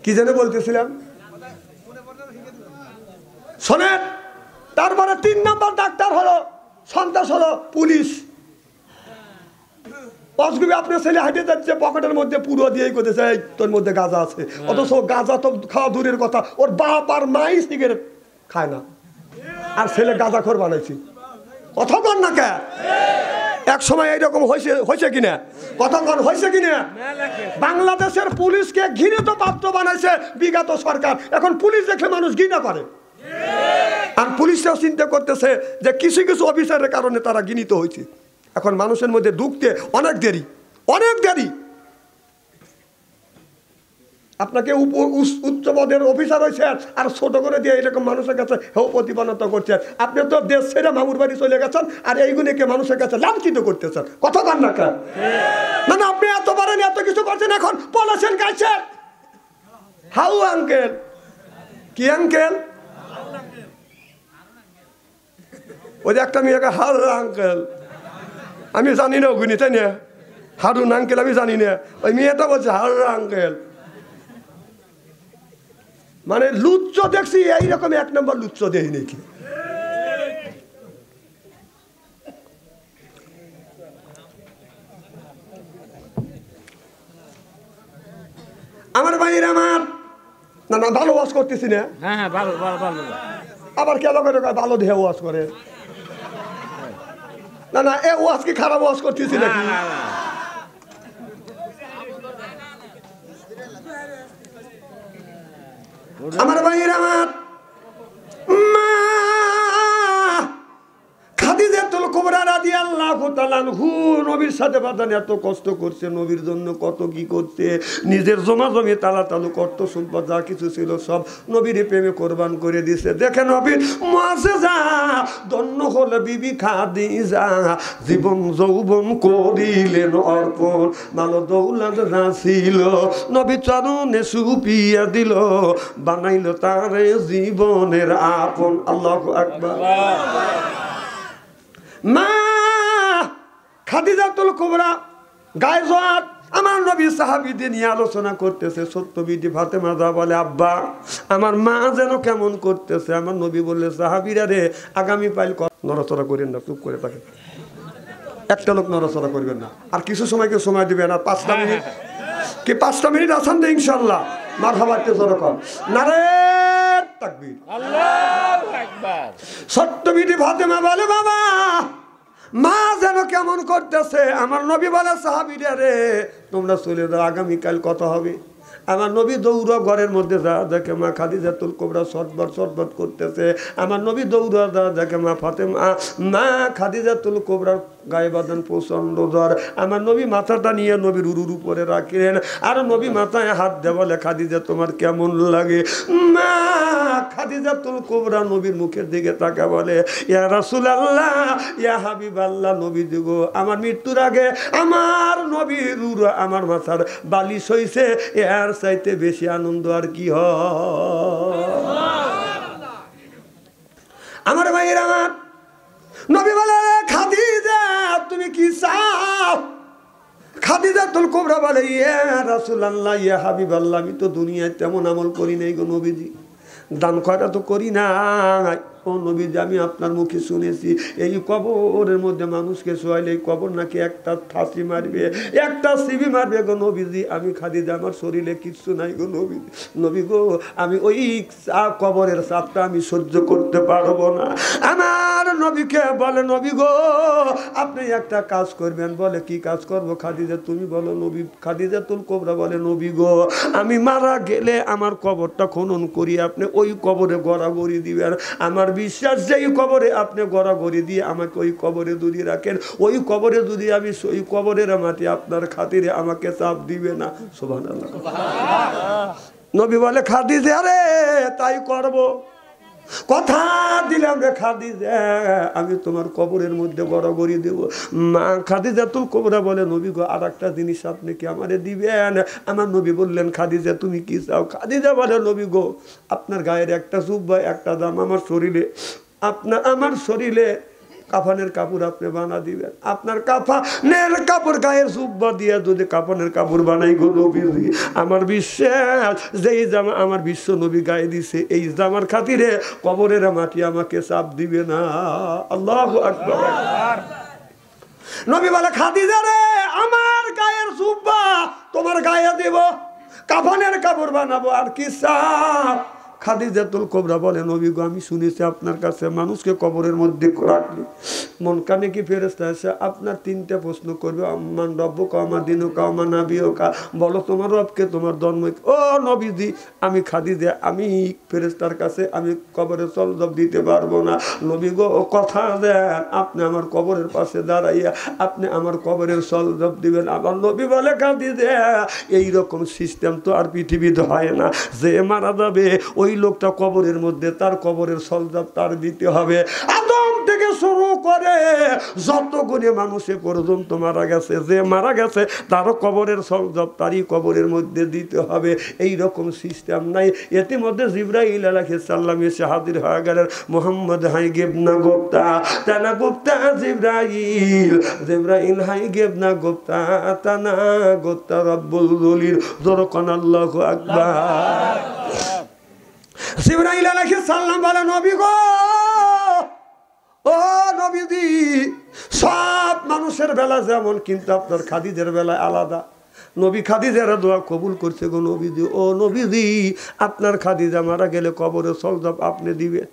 কি জানে বলতেছিলাম, শোনেন। তারপরে 3 নম্বর ডাক্তার হলো সন্ত্রাস, হলো পুলিশ। অসগুবি আপনার ছেলে হাঁটে যাচ্ছে, পকেটের মধ্যে পুরো দিয়েই করতেছে তোর মধ্যে গাঁজা আছে, অথচ গাঁজা তো খাওয়া দূরের কথা, ওর বাপ আর মাই সিগারেট খায় না, আর ছেলে গাঁজাখোর বানাইছি। কথা কন না কে? এক সময় এইরকম হয়েছে কিনা? কথা কন, হয়েছে কিনা? বাংলাদেশের পুলিশকে ঘৃণিত পাত্র বানাইছে বিগত সরকার। এখন পুলিশ দেখলে মানুষ ঘৃণা করে, আর পুলিশরাও চিন্তা করতেছে যে কিছু কিছু অফিসারের কারণে তারা ঘৃণিত হয়েছে। এখন মানুষের মধ্যে ঢুকতে অনেক দেরি, অনেক দেরি। আপনাকে উচ্চ পদের অফিসার হয়েছেন আর ছোট করে দিয়ে এরকম মানুষের কাছে হেউ প্রতিপন্নত করছেন। আপনি তো দেশ ছেড়ে মামুর বাড়ি চলে গেছেন আর এইগুলিকে মানুষের কাছে লাঞ্ছিত করতেছেন। কথা বল না কেন? না না, আপনি এত পারেন, এত কিছু করছেন, এখন বলেছেন গাইছেন হাউ আঙ্কেল। কি আঙ্কেল? ওই যে একটা মেয়েকে হাউ আঙ্কেল, আমি জানি না ওগুনি, তাই না? হারুন আঙ্কেল আমি জানি না, ওই মেয়েটা বলছে হাউ আঙ্কেল। মানে লুচ্চ দেখছি এইরকম এক নম্বর লুচ্চ দেই নাকি। আমার ভাইয়ের আমার না না ভালো ওয়াজ করতেছি না। হ্যাঁ ভালো ভালো ভালো। আবার কেন করে ভালো দেহে ওয়াজ করে? না না, এ ওয়াজ কি খারাপ ওয়াজ করতেছি নাকি? আমার ভাইয়ের আমার মা খাদিজাতুল কুবরা রাদিয়াল্লাহু তাআলা আনহু নবীর সাথে বাদান এত কষ্ট করছে, নবীর জন্য কত কি করছে, নিজের জমা জমি তালা তালু করত সম্পদ যা কিছু ছিল সব নবীর প্রেমে কোরবান করে দিছে। দেখেন নবীর মুআজিজা, ধন্য হল বিবি খাদিজা, জীবন যৌবন করিলেন অর্পণ, মাল দৌলত যা ছিল নবী চরণে সুপিয়া দিল, বানাইল তারে জীবনের আপন। আল্লাহু আকবার। মা খাদিজাতুল কুবরা গায়ে জোয়াত আমার নবী সাহাবীদের নিয়ে আলোচনা করতেছে। ছোট্ট বিটি ফাতেমা যা বলে, আব্বা আমার মা যেন কেমন করতেছে। আমার নবী বললে, সাহাবীরা রে আগামী পাইল নড়াচড়া করেন না, চুপ করে থাকেন, একটা লোক নড়াচড়া করবেন না, আর কিছু সময়কে সময় দিবেন, আর 5টা মিনিট কি 5টা মিনিট আছেন তো ইনশাল্লাহ। মারহাবাতে জোরে কর নারে তাকবীর, আল্লাহু আকবার। ছোট্ট বিটি ফাতেমা বলে, বাবা মা যেন কেমন করতেছে। আমার নবী বলে, সাহাবীরা রে তোমরা চলে যাও, আগামীকাল কথা হবে। আমার নবী দৌড়া ঘরের মধ্যে যা দেখে মা খাদিজাতুল কুবরা সটবট করতেছে। আমার নবী দৌড়া যা দেখে মা ফাতেমা মা খাদিজাতুল কুবরার গায়ে বাঁধান প্রচন্ড জ্বর। আমার নবী মাথাটা নিয়ে নবীর উরুর উপরে রাখলেন, আর নবী মাথায় হাত দিয়ে বলে, খাদিজা তোমার কেমন লাগে? মা খাদিজাতুল কুবরা নবীর মুখের দিকে তাকা বলে, ইয়া রাসূলুল্লাহ, ইয়া হাবিবাল্লাহ, নবী গো আমার মৃত্যুর আগে আমার নবীর উরু আমার মাথার বালিশ হইছে, এর চাইতে বেশি আনন্দ আর কি হয়? আমার ভাইয়ের আমার নবী বলে, খাদিজা তুমি কি চাও? খাদিজাতুল কুবরা বলে, ইয়া রাসূলুল্লাহ, ইয়া হাবিবাল্লাহ, আমি তো দুনিয়ায় তেমন আমল করি নাই গো নবীজি, দান খয়রা তো করি নাই। ও নবীজি, আমি আপনার মুখে শুনেছি এই কবরের মধ্যে মানুষকে শোয়াইলে এই কবর নাকি একটা ঠাসি মারবে, একটা সিবি মারবে গো নবীজি। আমি খাদিজা আমার শরীরে কিচ্ছু নাই গো নবীজি, নবী গো আমি ওই কবরের চাপটা আমি সহ্য করতে পারবো না। আমার নবীকে বলে, নবী গো আপনি একটা কাজ করবেন। বলে, কি কাজ করবো? খাদিজা তুমি বলো নবী। খাদিজাতুল কুবরা বলে, নবী গো আমি মারা গেলে আমার কবরটা খনন করি, আপনি ওই কবরে গড়াগড়ি দিবেন। আমার বিশ্বাস যেই কবরে আপনি গড়াগড়ি দিয়ে আমাকে ওই কবরে যদি রাখেন, ওই কবরে যদি আমি ওই কবরের মাটি আপনার খাতিরে আমাকে চাপ দিবে না। সুবহানাল্লাহ। নবী বলে, খাদিজা রে তাই করব, কথা দিলাম রে খাদিজা, আমি তোমার কবরের মধ্যে গড়াগড়ি দেব। মা খাদিজাতুল কুবরা বলে, নবী গো আর একটা জিনিস আপনি কি আমারে দিবেন? আমার নবী বললেন, খাদিজা তুমি কি চাও? খাদিজা বলে, নবী গো আপনার গায়ের একটা জুব্বা একটা দাম আমার শরীরে, আমার শরীরে কাফনের কাপড় আপনি বানা দিবেন। আপনার কাফনের কাপড় গায়ের জুব্বা দিয়ে যদি কাফনের কাপড় বানাই গো নবীজি, আমার বিশ্বাস যেই জামা আমার বিশ্ব নবী গায়ে দিছে, এই জামার খাতিরে কবরের মাটি আমাকে চাপ দিবে না। আল্লাহু আকবার। নবী বলে, খাদিজা রে আমার গায়ের জুব্বা তোমার গায়ে দেব, কাফনের কাপড় বানাবো, আর কি চাও? খাদিজাতুল কুবরা বলে, নবী গো, আমি শুনেছি আপনার কাছে মানুষকে কবরের মধ্যে রাখলে মন কানে কি ফেরেশতা এসে আপনার 3টা প্রশ্ন করবে, আম্মান রব্বুকা ওয়া দীনুকা ওয়া নাবিয়ুকা, বলো তোমার রবকে, তোমার ধর্ম। ও নবীজি, আমি খাদিজা, আমি ফেরেশতার কাছে আমি কবরে সলজব দিতে পারবো না। নবী গো, কথা দেন, আপনি আমার কবরের পাশে দাঁড়াইয়া আপনি আমার কবরের সলজব দিবেন। আমার নবী বলে, খাদিজা, এইরকম সিস্টেম তো আর পৃথিবীতে হয় না। যে মারা যাবে ওই লোকটা কবরের মধ্যে তার কবরের সলজব তার দিতে হবে। আদম থেকে শুরু করে যতগুলো মানুষে পর্যন্ত মারা গেছে, যে মারা গেছে তারও কবরের সলজব তারই কবরের মধ্যে দিতে হবে। এই রকম সিস্টেম নাই। ইতিমধ্যে জিবরাইল আলাইহিস সালাম এসে হাজির হয়ে গেলেন। মুহাম্মদ হাই গেবনা গুপ্তা তানা গুপ্তা জিবরাইল, জিবরাইল হাই গেবনা গুপ্তা তানা গুপ্তা রব্বুল জলিল, যরকান আল্লাহু আকবার। জিবরাইল আলাইহিস সালাম বলে, নবী গো, ও নবীজি, সব মানুষের বেলা যেমন, কিন্তু আপনার খাদিজার বেলায় আলাদা। নবী খাদিজার দোয়া কবুল করছে গো নবীজি। ও নবীজি, আপনার খাদিজা মারা গেলে কবরে সলজব আপনি দিবেন।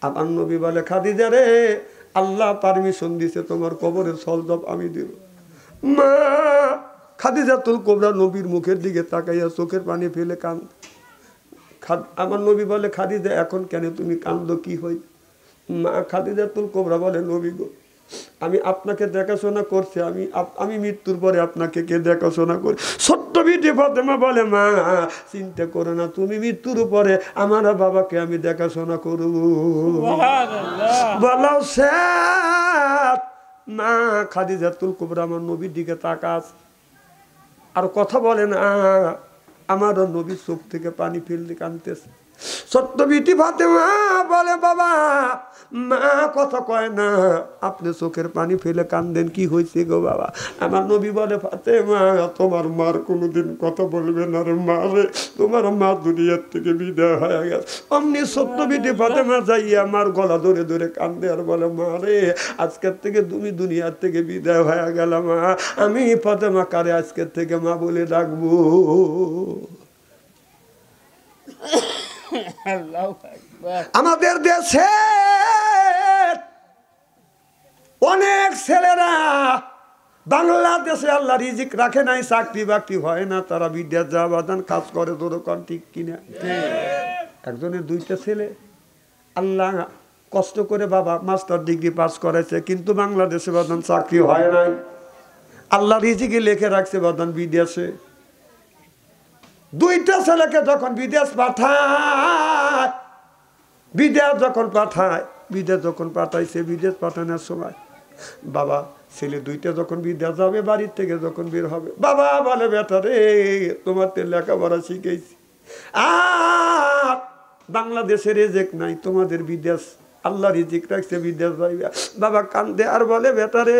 আমার নবী বলে, খাদিজা রে, আল্লাহ পারমিশন দিছে, তোমার কবরের সলজব আমি দিব। মা খাদিজাতুল কুবরা নবীর মুখের দিকে তাকাইয়া চোখের পানি ফেলে কাঁদ। আমার নবী বলে, খাদিজা, এখন কেন তুমি কান্দো, কি হই? মা খাদিজাতুল কুবরা বলে, নবী গো, আমি আপনাকে দেখাশোনা করছি, আমি মৃত্যুর পরে আপনাকে কে দেখাশোনা করি? ছোট্ট বিটি ফাতেমা বলে, মা চিন্তা করো না, তুমি মৃত্যুর পরে আমার বাবাকে আমি দেখাশোনা করব। বলো স্যার, মা খাদিজাতুল কুবরা আমার নবীর দিকে তাকাস আর কথা বলে না। আমার নবীর চোখ থেকে পানি ফেলতে কাঁদতেছে। ছোট্ট বিটি ফাতেমা বলে, বাবা, মা কথা কয় না, আপনি চোখের পানি ফেলে কান্দেন, কি হয়েছে গো বাবা? আমার নবী বলে, ফাতেমা, তোমার মার কোনোদিন কথা বলবে না রে মা রে, তোমার মা দুনিয়ার থেকে বিদায় হয়ে গেছে। অমনি ছোট্ট বিটি ফাতেমা যাইয়া মার গলা ধরে ধরে কান্দে আর বলে, মা রে, আজকের থেকে তুমি দুনিয়ার থেকে বিদায় হয়ে গেল মা, আমি ফাতেমা কারে আজকের থেকে মা বলে ডাকবো। আমাদের দেশে অনেক ছেলেরা বাংলাদেশে আল্লাহ রিজিক রাখে নাই, চাকরি বাকরি হয় না, তারা বিদ্যার যাবাদান কাজ করে, দোকান ঠিক কিনা। একজনের 2টা ছেলে, আল্লাহ কষ্ট করে বাবা মাস্টার ডিগ্রি পাস করেছে, কিন্তু বাংলাদেশে বাদান চাকরি হয় নাই। আল্লাহ রিজিকে লিখে রাখছে বাদান বিদেশে। 2টা ছেলেকে যখন বিদেশ পাঠায়, বিদেশ যখন পাঠাইছে, বিদেশ পাঠানোর সময় বাবা ছেলে 2টা যখন বিদেশ যাবে, বাড়ির থেকে যখন বের হবে, বাবা বলে, বেটা রে, তোমার তো লেখাপড়া শিখেছি, আর বাংলাদেশের রিজিক নাই, তোমাদের বিদেশ আল্লাহ রিজিক রাখছে, বিদেশ যাইবে। বাবা কান্দে আর বলে, বেটা রে,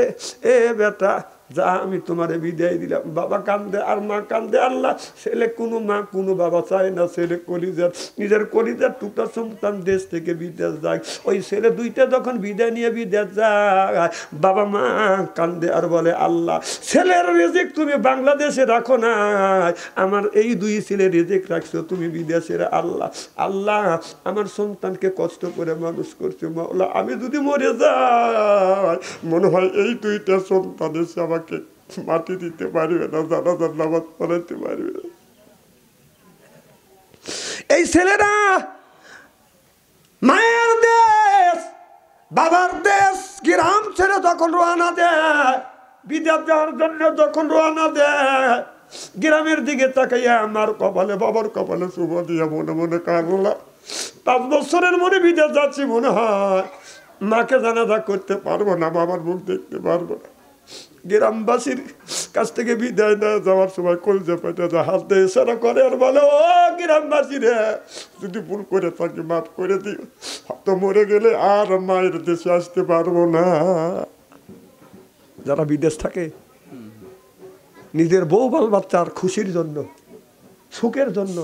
এ বেটা যা, আমি তোমারে বিদায় দিলাম। বাবা কান্দে আর মা কান্দে। আল্লাহ ছেলে, কোনো মা কোনো বাবা চায় না ছেলে কলিজার, নিজের কলিজার টুকরা সন্তান দেশ থেকে বিদেশ যায়। ওই ছেলে 2টা যখন বিদায় নিয়ে বিদেশ যায়, বাবা মা কান্দে আর বলে, আল্লাহ ছেলের রিজিক তুমি বাংলাদেশে রাখো না, আমার এই 2 ছেলের রিজিক রাখছো তুমি বিদেশের। আল্লাহ আল্লাহ আমার সন্তানকে কষ্ট করে মানুষ করছো মাওলা, আমি যদি মরে যাই মনে হয় এই 2টা সন্তান এসে আমাকে মাটি দিতে পারবে না, জানাজার নামাজ পড়াইতে পারবে না। এই ছেলেরা মায়ের দেশ বাবার দেশ গ্রাম ছেড়ে যখন রওনা দেয়, বিদেশ যাওয়ার জন্য যখন রওনা দেয়, গ্রামের দিকে তাকাইয়া আমার কপালে বাবার কপালে শুভ দিয়া মনে মনে কাঁদলাম। 5 বছরের মনে বিদেশ যাচ্ছি, মনে হয় মাকে জানাজা করতে পারবো না, বাবার মুখ দেখতে পারবো না। গ্রামবাসীর কাছ থেকে বিদায় না যাওয়ার সময় কলজা পেটে যা হাত দিয়ে ইশারা করে আর বলে, ও গ্রামবাসী রে, যদি ভুল করে থাকি মাফ করে দিও, তো মরে গেলে আর মায়ের দেশে আসতে পারবো না। যারা বিদেশ থাকে নিজের বউ বাল বাচ্চার খুশির জন্য, সুখের জন্য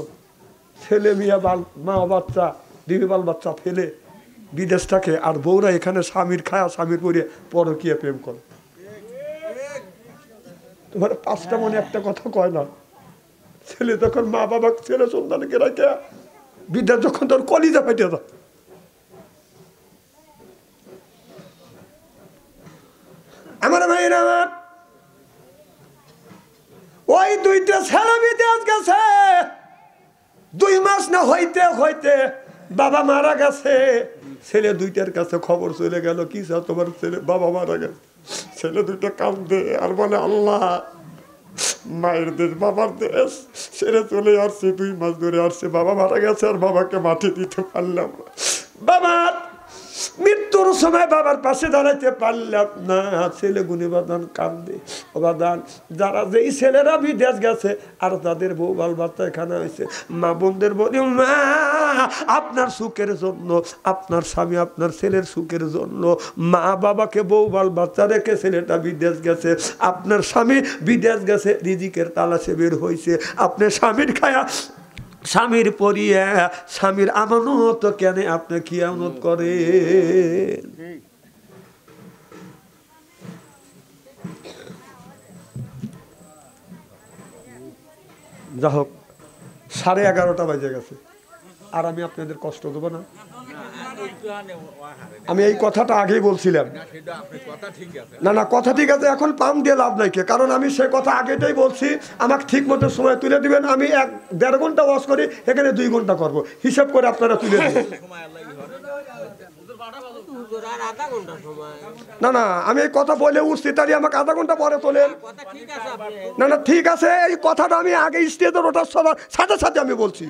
ছেলে মেয়ে মা বাচ্চা দিদি বাল বাচ্চা ফেলে বিদেশ থাকে, আর বউরা এখানে স্বামীর খায়া স্বামীর পরে পরকীয়া প্রেম করে। তোমার 5টা মনে একটা কথা কয় না, ছেলে তখন মা বাবা ছেলে সন্তানকে রাখে বিদ্যা যখন তোর কলিজা পেটে যা আমার ভাইরা আমার ওই দুইটা ছেলে বিদেশ গেছে 2 মাস না হইতে হইতে বাবা মারা গেছে ছেলে দুইটার কাছে খবর চলে গেল কি চাও তোমার ছেলে বাবা মারা গেছে ছেলে দুইটা কাঁদে আর বলে আল্লাহ মায়ের দেশ বাবার দেশ ছেড়ে চলে আসছে 2 মাস ধরে আসছে বাবা মারা গেছে আর বাবাকে মাটি দিতে পারলাম না বাবার মৃত্যুর সময় বাবার পাশে দাঁড়াইতে পারলাম না ছেলে গুনি বাদান কান্দে বাদান যারা যেই ছেলেরা বিদেশ গেছে আর তাদের বউ বাল বাচ্চা এখানে হয়েছে মা বোনদের বলি মা আপনার সুখের জন্য আপনার স্বামী আপনার ছেলের সুখের জন্য মা বাবাকে বউ বাল বাচ্চা রেখে ছেলেটা বিদেশ গেছে আপনার স্বামী বিদেশ গেছে রিজিকের তালাশে বের হয়েছে আপনার স্বামীর খায়া স্বামীর পরিয়া স্বামীর আমানত কেন আপনি খিয়ানত করে যা হোক 11:30 বাজে গেছে আর আমি আপনাদের কষ্ট দেবো না আমি এই কথাটা আগেই বলছিলাম না না কথা ঠিক আছে এখন পাম দিয়ে লাভ নাই কারণ আমি সে কথা আগেটাই বলছি আমাকে ঠিক মতো সময় তুলে দিবেন আমি 1.5 ঘন্টা ওয়াশ করি এখানে 2 ঘন্টা করব হিসাব করে আপনারা তুলে দিবেন না না আমি এই কথা বলে উঠছি তাই আমাকে আধা ঘন্টা পরে তোলেন না না ঠিক আছে এই কথাটা আমি আগে স্টেজের ওঠার সবার সাথে সাথে আমি বলছি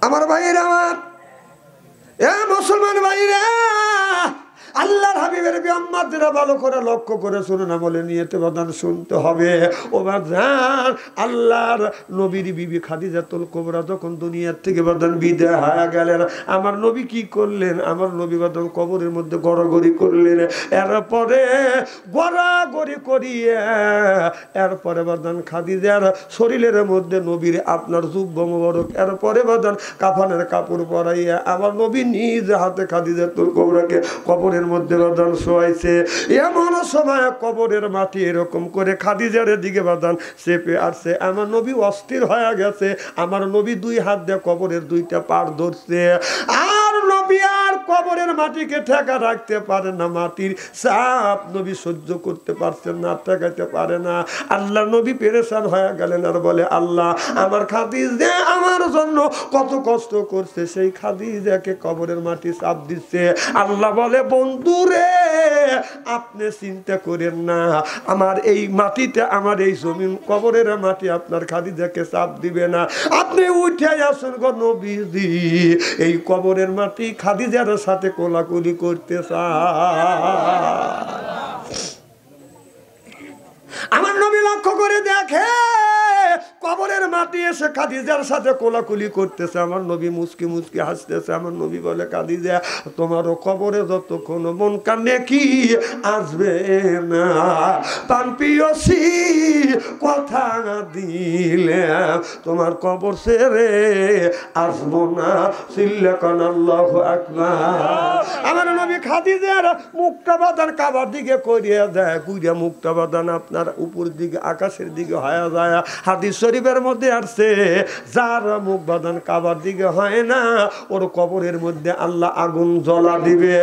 আমার ভাইরা আমার মুসলমান ভাইরা আল্লাহর হাবিবের বিয়াম্মাদেরা ভালো করে লক্ষ্য করে শুনুন আমলে নিয়তে বাদান শুনতে হবে ও বাজান আল্লাহর নবীর বিবি খাদিজাতুল কুবরা যখন দুনিয়ার থেকে বাদান বিদায় হয়ে গেলেন আমার নবী কি করলেন আমার নবী বাদান কবরের মধ্যে গড়াগড়ি করলেন এরপরে গড়াগড়ি করিয়ে এরপরে বাদান খাদিজার শরীরের মধ্যে নবীর আপনার যুব্ব মোবারক এরপরে বাদান কাফনের কাপড় পরাইয়া আমার নবী নিজ হাতে খাদিজাতুল কুবরাকে কবরের মধ্যে বাদান শোয়াইছে এমন সময় কবরের মাটি এরকম করে খাদিজার দিকে বাদান চেপে আসছে আমার নবী অস্থির হয়ে গেছে আমার নবী 2 হাত দিয়ে কবরের 2টা পাড় ধরছে আর নবী আর কবরের মাটিকে ঠেকা রাখতে পারে না মাটির চাপ নবী সহ্য করতে পারছেন না ঠেকাতে পারে না আল্লাহ নবী পেরেশান হয়ে গেলেন আর বলে আল্লাহ আমার খাদিজা আমার জন্য কত কষ্ট করছে সেই খাদিজাকে কবরের মাটি চাপ দিচ্ছে আল্লাহ বলে বন্ধুরে আপনি চিন্তা করেন না আমার এই মাটিতে আমার এই জমিন কবরের মাটি আপনার খাদিজাকে চাপ দিবে না আপনি উঠে আসুন গো নবীজি এই কবরের মাটি খাদিজার সাথে কোলাকুলি করতে চায় আমার নবী লক্ষ্য করে দেখে কবরের মাটি এসে খাদিজার সাথে কোলাকুলি করতেছে আমার নবী মুচকি মুচকি হাসতেছে আমার নবী বলে খাদিজা তোমারও কবরে যতক্ষণ মন কানে কি আসবে না পান পিয়সি কথা দিলে তোমার কবর ছেড়ে আসবো না সিল্লাকান আল্লাহু আকবার আমার নবী খাদিজার মুখটা বাঁধান কাবার দিকে করিয়ে দেয় কুইরা মুখটা বাঁধান আপনার উপর দিকে আকাশের দিকে হয়ে যায় হাদিস শরীফের মধ্যে আসছে যার মুখ বাঁধান কাবার দিকে হয় না ওর কবরের মধ্যে আল্লাহ আগুন জ্বলা দিবে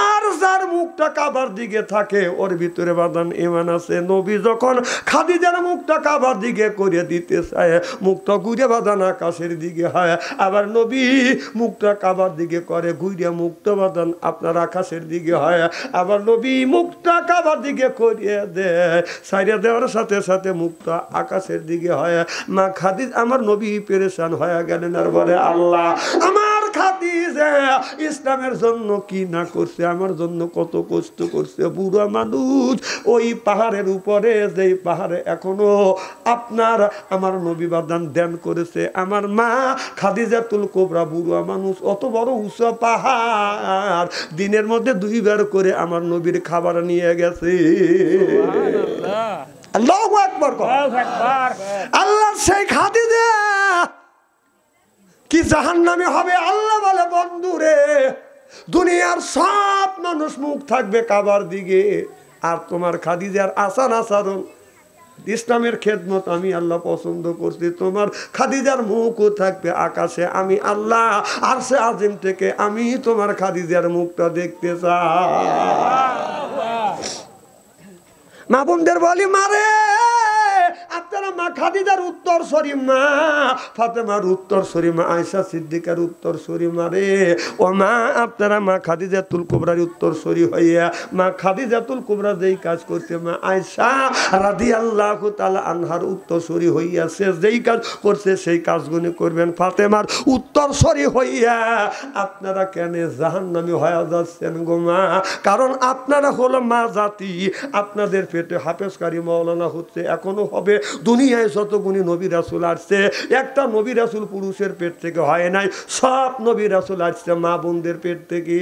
আর যার মুখটা কাবার দিকে থাকে ওর ভিতরে বাঁধান ঈমান আছে নবী যখন খাদিজার মুখটা কাবার দিকে করে দিতে চায় মুখটা ঘুরে বাঁধান আকাশের দিকে হয় আবার নবী মুখটা কাবার দিকে করে ঘুরে মুখটা বাঁধান আপনার আকাশের দিকে হয় আবার নবী মুখটা কাবার দিকে করিয়ে দেয় সাইরা দেওয়ার সাথে সাথে মুখটা আকাশের দিকে হয় মা খাদিজা আমার নবী পেরেশান হয়ে গেলেন আর বলে আল্লাহ আমার খাদিজা ইসলামের জন্য কি না করছে আমার জন্য কত কষ্ট করছে বুড়া মানুষ ওই পাহাড়ের উপরে যেই পাহাড়ে এখনো আপনার আমার নবী বাদান ধ্যান করেছে আমার মা খাদিজাতুল কুবরা বুড়া মানুষ অত বড় উঁচু পাহাড় দিনের মধ্যে 2 বার করে আমার নবীর খাবার নিয়ে গেছে আল্লাহু আকবার কর। আল্লাহ সেই খাদিজা কি জাহান্নামে হবে? আল্লাহ বলে বন্ধুরে দুনিয়ার সব মানুষ মুখ থাকবে কাবার দিকে, আর তোমার খাদিজার আসার আচরণ ইসলামের খেদমত আমি আল্লাহ পছন্দ করছি। তোমার খাদিজার মুখও থাকবে আকাশে, আমি আল্লাহ আরশে আজিম থেকে আমি তোমার খাদিজার মুখটা দেখতে চাই। মা বোনদের বলি মারে আপনারা মা খাদিজার উত্তর সরি, মা ফাতেমার উত্তর সরি, মা আয়েশা সিদ্দিকার উত্তর সরি মারে। ও মা আপনারা মা খাদিজাতুল কুবরার উত্তর সরি হইয়া মা খাদিজাতুল কুবরা যেই কাজ করছে মা আয়েশা রাদিয়াল্লাহু তাআলা আনহার উত্তর সরি হইয়া সে যেই কাজ করছে সেই কাজগুলো করবেন। ফাতেমার উত্তর সরি হইয়া আপনারা কেন জাহান্নামী হয়ে যাচ্ছেন গো মা? কারণ আপনারা হলো মা জাতি, আপনাদের পেটে হাফেজকারী মাওলানা হচ্ছে, এখনো হবে। দুনিয়ায় যত গুণী নবী রাসূল আসছে একটা নবী রাসূল পুরুষের পেট থেকে হয় নাই, সব নবী রাসূল আসছে মা বোনদের পেট থেকে।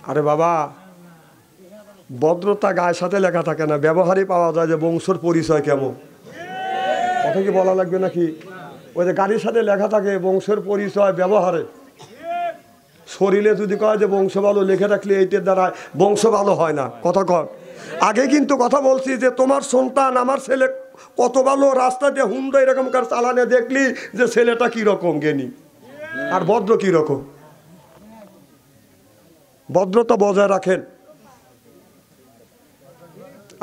আরে বাবা ভদ্রতা গায়ের সাথে লেখা থাকে না, ব্যবহারই পাওয়া যায় যে বংশের পরিচয় কেমন। কথা কি বলা লাগবে নাকি? ওই যে গাড়ির সাথে লেখা থাকে বংশের পরিচয় ব্যবহারে। শরীরে যদি কয় যে বংশ ভালো লিখে রাখলে এইটার দ্বারা বংশ ভালো হয় না। কথা কর আগে কিন্তু কথা বলছি যে তোমার সন্তান আমার ছেলে কত ভালো, রাস্তা দিয়ে হুন্ডা এরকম কার চালানে দেখলি যে ছেলেটা কিরকম জ্ঞানী আর ভদ্র কিরকম। ভদ্রতা বজায় রাখেন।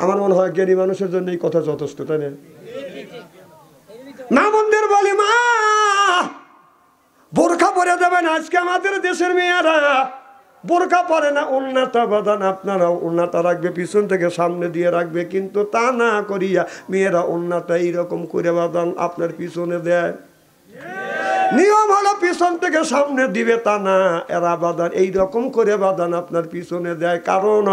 আমার মনে হয় জ্ঞানী মানুষের জন্য এই কথা যথেষ্ট, তাই না? মা বোনদের বলি মা বোরখা পরে যাবেন। আজকে আমাদের দেশের মেয়েরা বোরখা পরে না, উন্নতা বাদান আপনারা উন্নতা রাখবে, পিছন থেকে সামনে দিয়ে রাখবে, কিন্তু তা না করিয়া মেয়েরা উন্নতা এইরকম করে বাদান আপনার পিছনে দেয়। নিয়ম হলো পিছন থেকে সামনে দিবে তা না, এরা বাদান এইরকম করে বাদান আপনার পিছনে দেয়। কারণ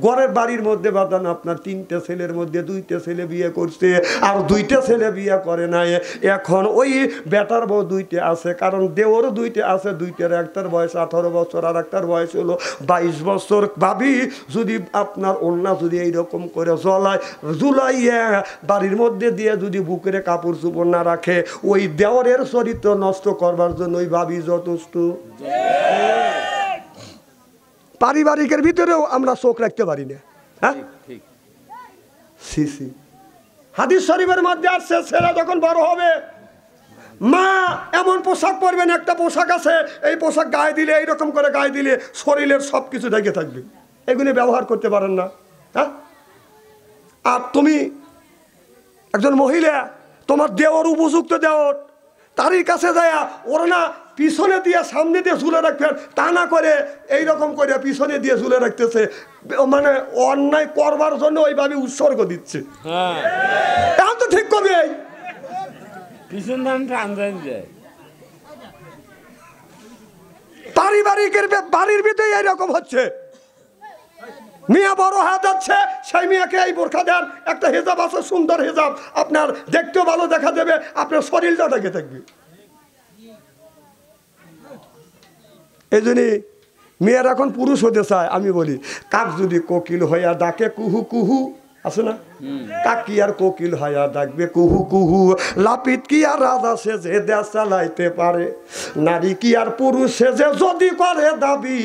ঘরের বাড়ির মধ্যে বাদান আপনার 3টে ছেলের মধ্যে 2টে ছেলে বিয়ে করছে আর 2টে ছেলে বিয়ে করে নাই। এখন ওই বেটার বউ 2টে আছে, কারণ দেওরও 2টে আছে, 2টার একটার বয়স 18 বছর আর একটার বয়স হলো 22 বছর। ভাবি যদি আপনার অন্য যদি এইরকম করে জুলাইয়া বাড়ির মধ্যে দিয়ে যদি বুকের কাপড় চোপড় না রাখে, ওই দেওরের চরিত্র নষ্ট করবার জন্য ওই ভাবি যথেষ্ট। পারিবারিকের ভিতরেও আমরা চোখ রাখতে পারি না। হ্যাঁ হাদিস শরীফের মধ্যে আসছে ছেলে যখন বড় হবে মা এমন পোশাক পরবেন, একটা পোশাক আছে এই পোশাক গায়ে দিলে এইরকম করে গায়ে দিলে শরীরের সবকিছু ঢেকে থাকবে, এগুলি ব্যবহার করতে পারেন না। হ্যাঁ আর তুমি একজন মহিলা, তোমার দেওর উপযুক্ত দেওর, তারই কাছে যায় ওরা না পিছনে দিয়ে সামনে দিয়ে ঝুলে রাখবেন, তা না করে এইরকম করে পিছনে দিয়ে ঝুলে রাখতেছে, মানে অন্যায় করবার জন্য ওইভাবে উৎসর্গ দিচ্ছে। এখন তো ঠিক করবে পারিবারিকের বাড়ির ভিতরে এইরকম হচ্ছে। মিয়া বড় হয়ে যাচ্ছে, সেই মেয়েকে এই বোরখা দেন, একটা হিজাব আছে সুন্দর হিজাব, আপনার দেখতেও ভালো দেখা দেবে, আপনার শরীরটা ঢেকে থাকবে। এই জন্যই মেয়েরা এখন পুরুষ হতে চায়। আমি বলি কাক যদি কোকিল হইয়া ডাকে কুহু কুহু, আছে না? কাক কি আর কোকিল হইয়া ডাকবে কুহু কুহু? লাপিত কি আর রাজা সেজে দেশ চালাইতে পারে? নারী কি আর পুরুষ সেজে যদি করে দাবি?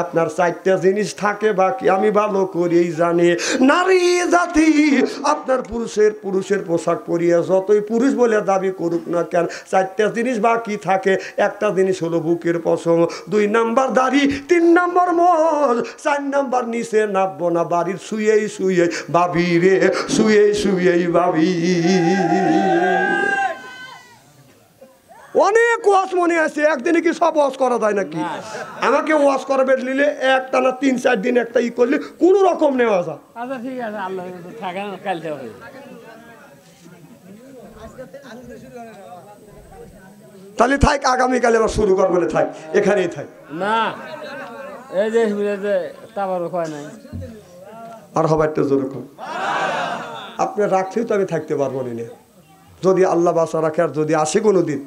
আপনার 4টে জিনিস থাকে বাকি আমি ভালো করেই জানি। নারী জাতি আপনার পুরুষের পোশাক পরিয়ে যতই পুরুষ বলে দাবি করুক না কেন, 4টে জিনিস বাকি থাকে। একটা জিনিস হলো বুকের পশম, 2 নাম্বার দাড়ি, 3 নাম্বার মোজ, 4 নাম্বার নিচে নামবো না বাড়ির শুয়েই শুয়ে ভাবি রে, শুয়ে শুয়েই ভাবি। অনেক ওয়াজ মনে আছে, একদিনে কি সব ওয়াজ করা যায় নাকি? আমাকে ওয়াজ করবে নিলে একটা না 3-4 দিন একটা ই করলে কোন রকম নেওয়া যায়। আচ্ছা ঠিক আছে, আল্লাহ থাকেন কাল যাবে। তাহলে থাক, আগামীকালে আবার শুরু করবো, থাক এখানেই থাক না। এই যে তারপর হয় নাই আর হবার তো যেরকম আপনি রাখলেই তো আমি থাকতে পারবো না। যদি আল্লাহ বাঁচা রাখে আর যদি আসে কোনো দিন,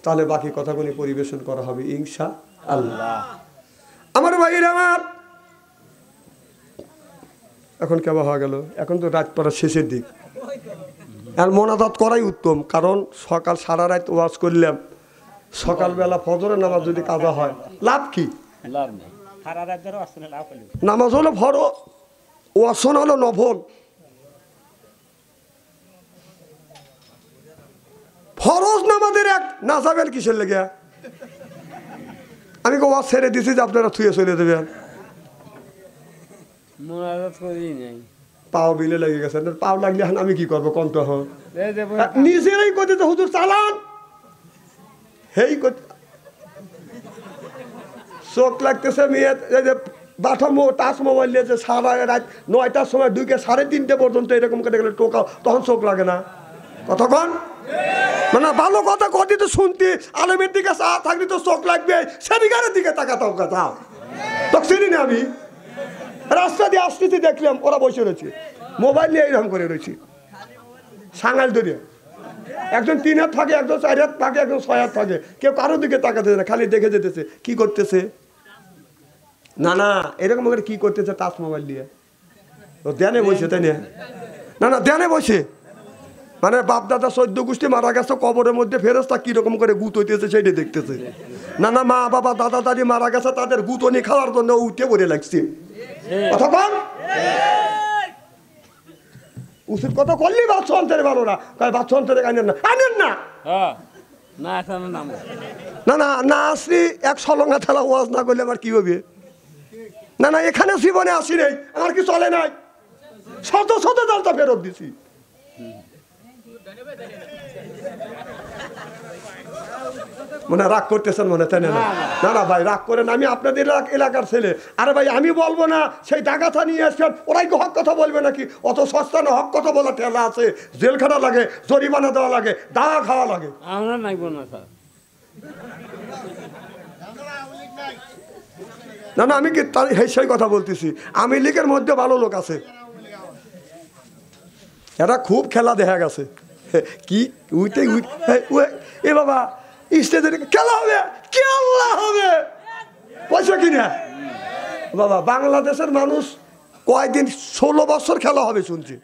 তাহলে বাকি কথাগুলি পরিবেশন করা হবে ইনশা আল্লাহ। আমার ভাইয়ের আমার, এখন কেমন হয়ে গেল? এখন তো রাত পড়ার শেষের দিক, আর মোনাজাত করাই উত্তম। কারণ সকাল সারা রাত ওয়াজ করলাম, সকালবেলা ফজরের নামাজ যদি কাজা হয় লাভ কি? নামাজ হলো ফরজ, ওয়াসন হলো নফল। ফরজ নামাজের এক না যাবেন কিসের লেগে? আমি ওয়াজ ছেড়ে দিছি যে আপনারা থুয়ে চলে দেবেন। পাও বিলে লেগে গেছে, পাও লাগলে আমি কি করবো? কন্ত হোক নিজেরাই করতে তো হুজুর চালান, হেই চোখ লাগতেছে মেয়ে বাটা টাচ মোবাইল নিয়েছে সারা রাত 9টার সময় ঢুকে 3:30 পর্যন্ত এরকম করে গেলে টোকাও, তখন চোখ লাগে না? কতক্ষণ মানে ভালো কথা কটি তো শুনতি, আলমের দিকে চা থাকলে তো চোখ লাগবে, সেদিকারের দিকে তাকাতাও কথা তো চিনি না। আমি রাস্তা দিয়ে আসতেছি দেখলাম ওরা বসে রয়েছে, মোবাইল নিয়ে এইরকম করে রয়েছে সাঙাল ধরে। একজন 3 হাত থাকে, একজন 4 হাত থাকে, একজন 6 হাত থাকে, কেউ কারোর দিকে তাকাতে না, খালি দেখে যেতেছে কি করতেছে। না না এরকম করে কি করতেছে টাচ মোবাইল দিয়ে, ও ধ্যানে বসে, তাই না? না না ধ্যানে বসে, মানে বাপ দাদা 14 গোষ্ঠী মারা গেছে, কবরের মধ্যে ফেরেশতা কিরকম করে গুত হইতেছে সেটা দেখতেছে। না না মা বাবা দাদা দাদি মারা গেছে, তাদের গুতনি খাওয়ার জন্য উঠে পড়ে লাগছে। অথবা উচিত কথা করলি বাচ্চা অন্তরে ভালো না, বাচ্চা অন্তরে আনেন না, আনেন না। না না না আসলি এক সলঙ্গা থালা ওয়াজ না করলে আমার কি হবে? না না এখানে জীবনে আসি নাই, আমার কি চলে নাই, শত শত জালটা ফেরত দিছি। মনে রাগ করতেছেন মনে, তাই না? না না ভাই রাগ করেন, আমি আপনাদের এলাকার ছেলে। আরে ভাই আমি বলবো না সেই ডাকাতা নিয়ে আসছেন, ওরাই কি হক কথা বলবে নাকি? অত সস্তা না, হক কথা বলা ঠেলা আছে, জেলখানা লাগে, জরিমানা দেওয়া লাগে, দাওয়া খাওয়া লাগে। আমরা নাইব না স্যার। না না আমি কি সেই কথা বলতেছি, আমি লীগের মধ্যে ভালো লোক আছে, এরা খুব খেলা দেখা গেছে। কি উইতে এ বাবা স্টেজের খেলা হবে, খেলা হবে পয়সা কিনা বাবা। বাংলাদেশের মানুষ কয়দিন 16 বছর খেলা হবে শুনছি।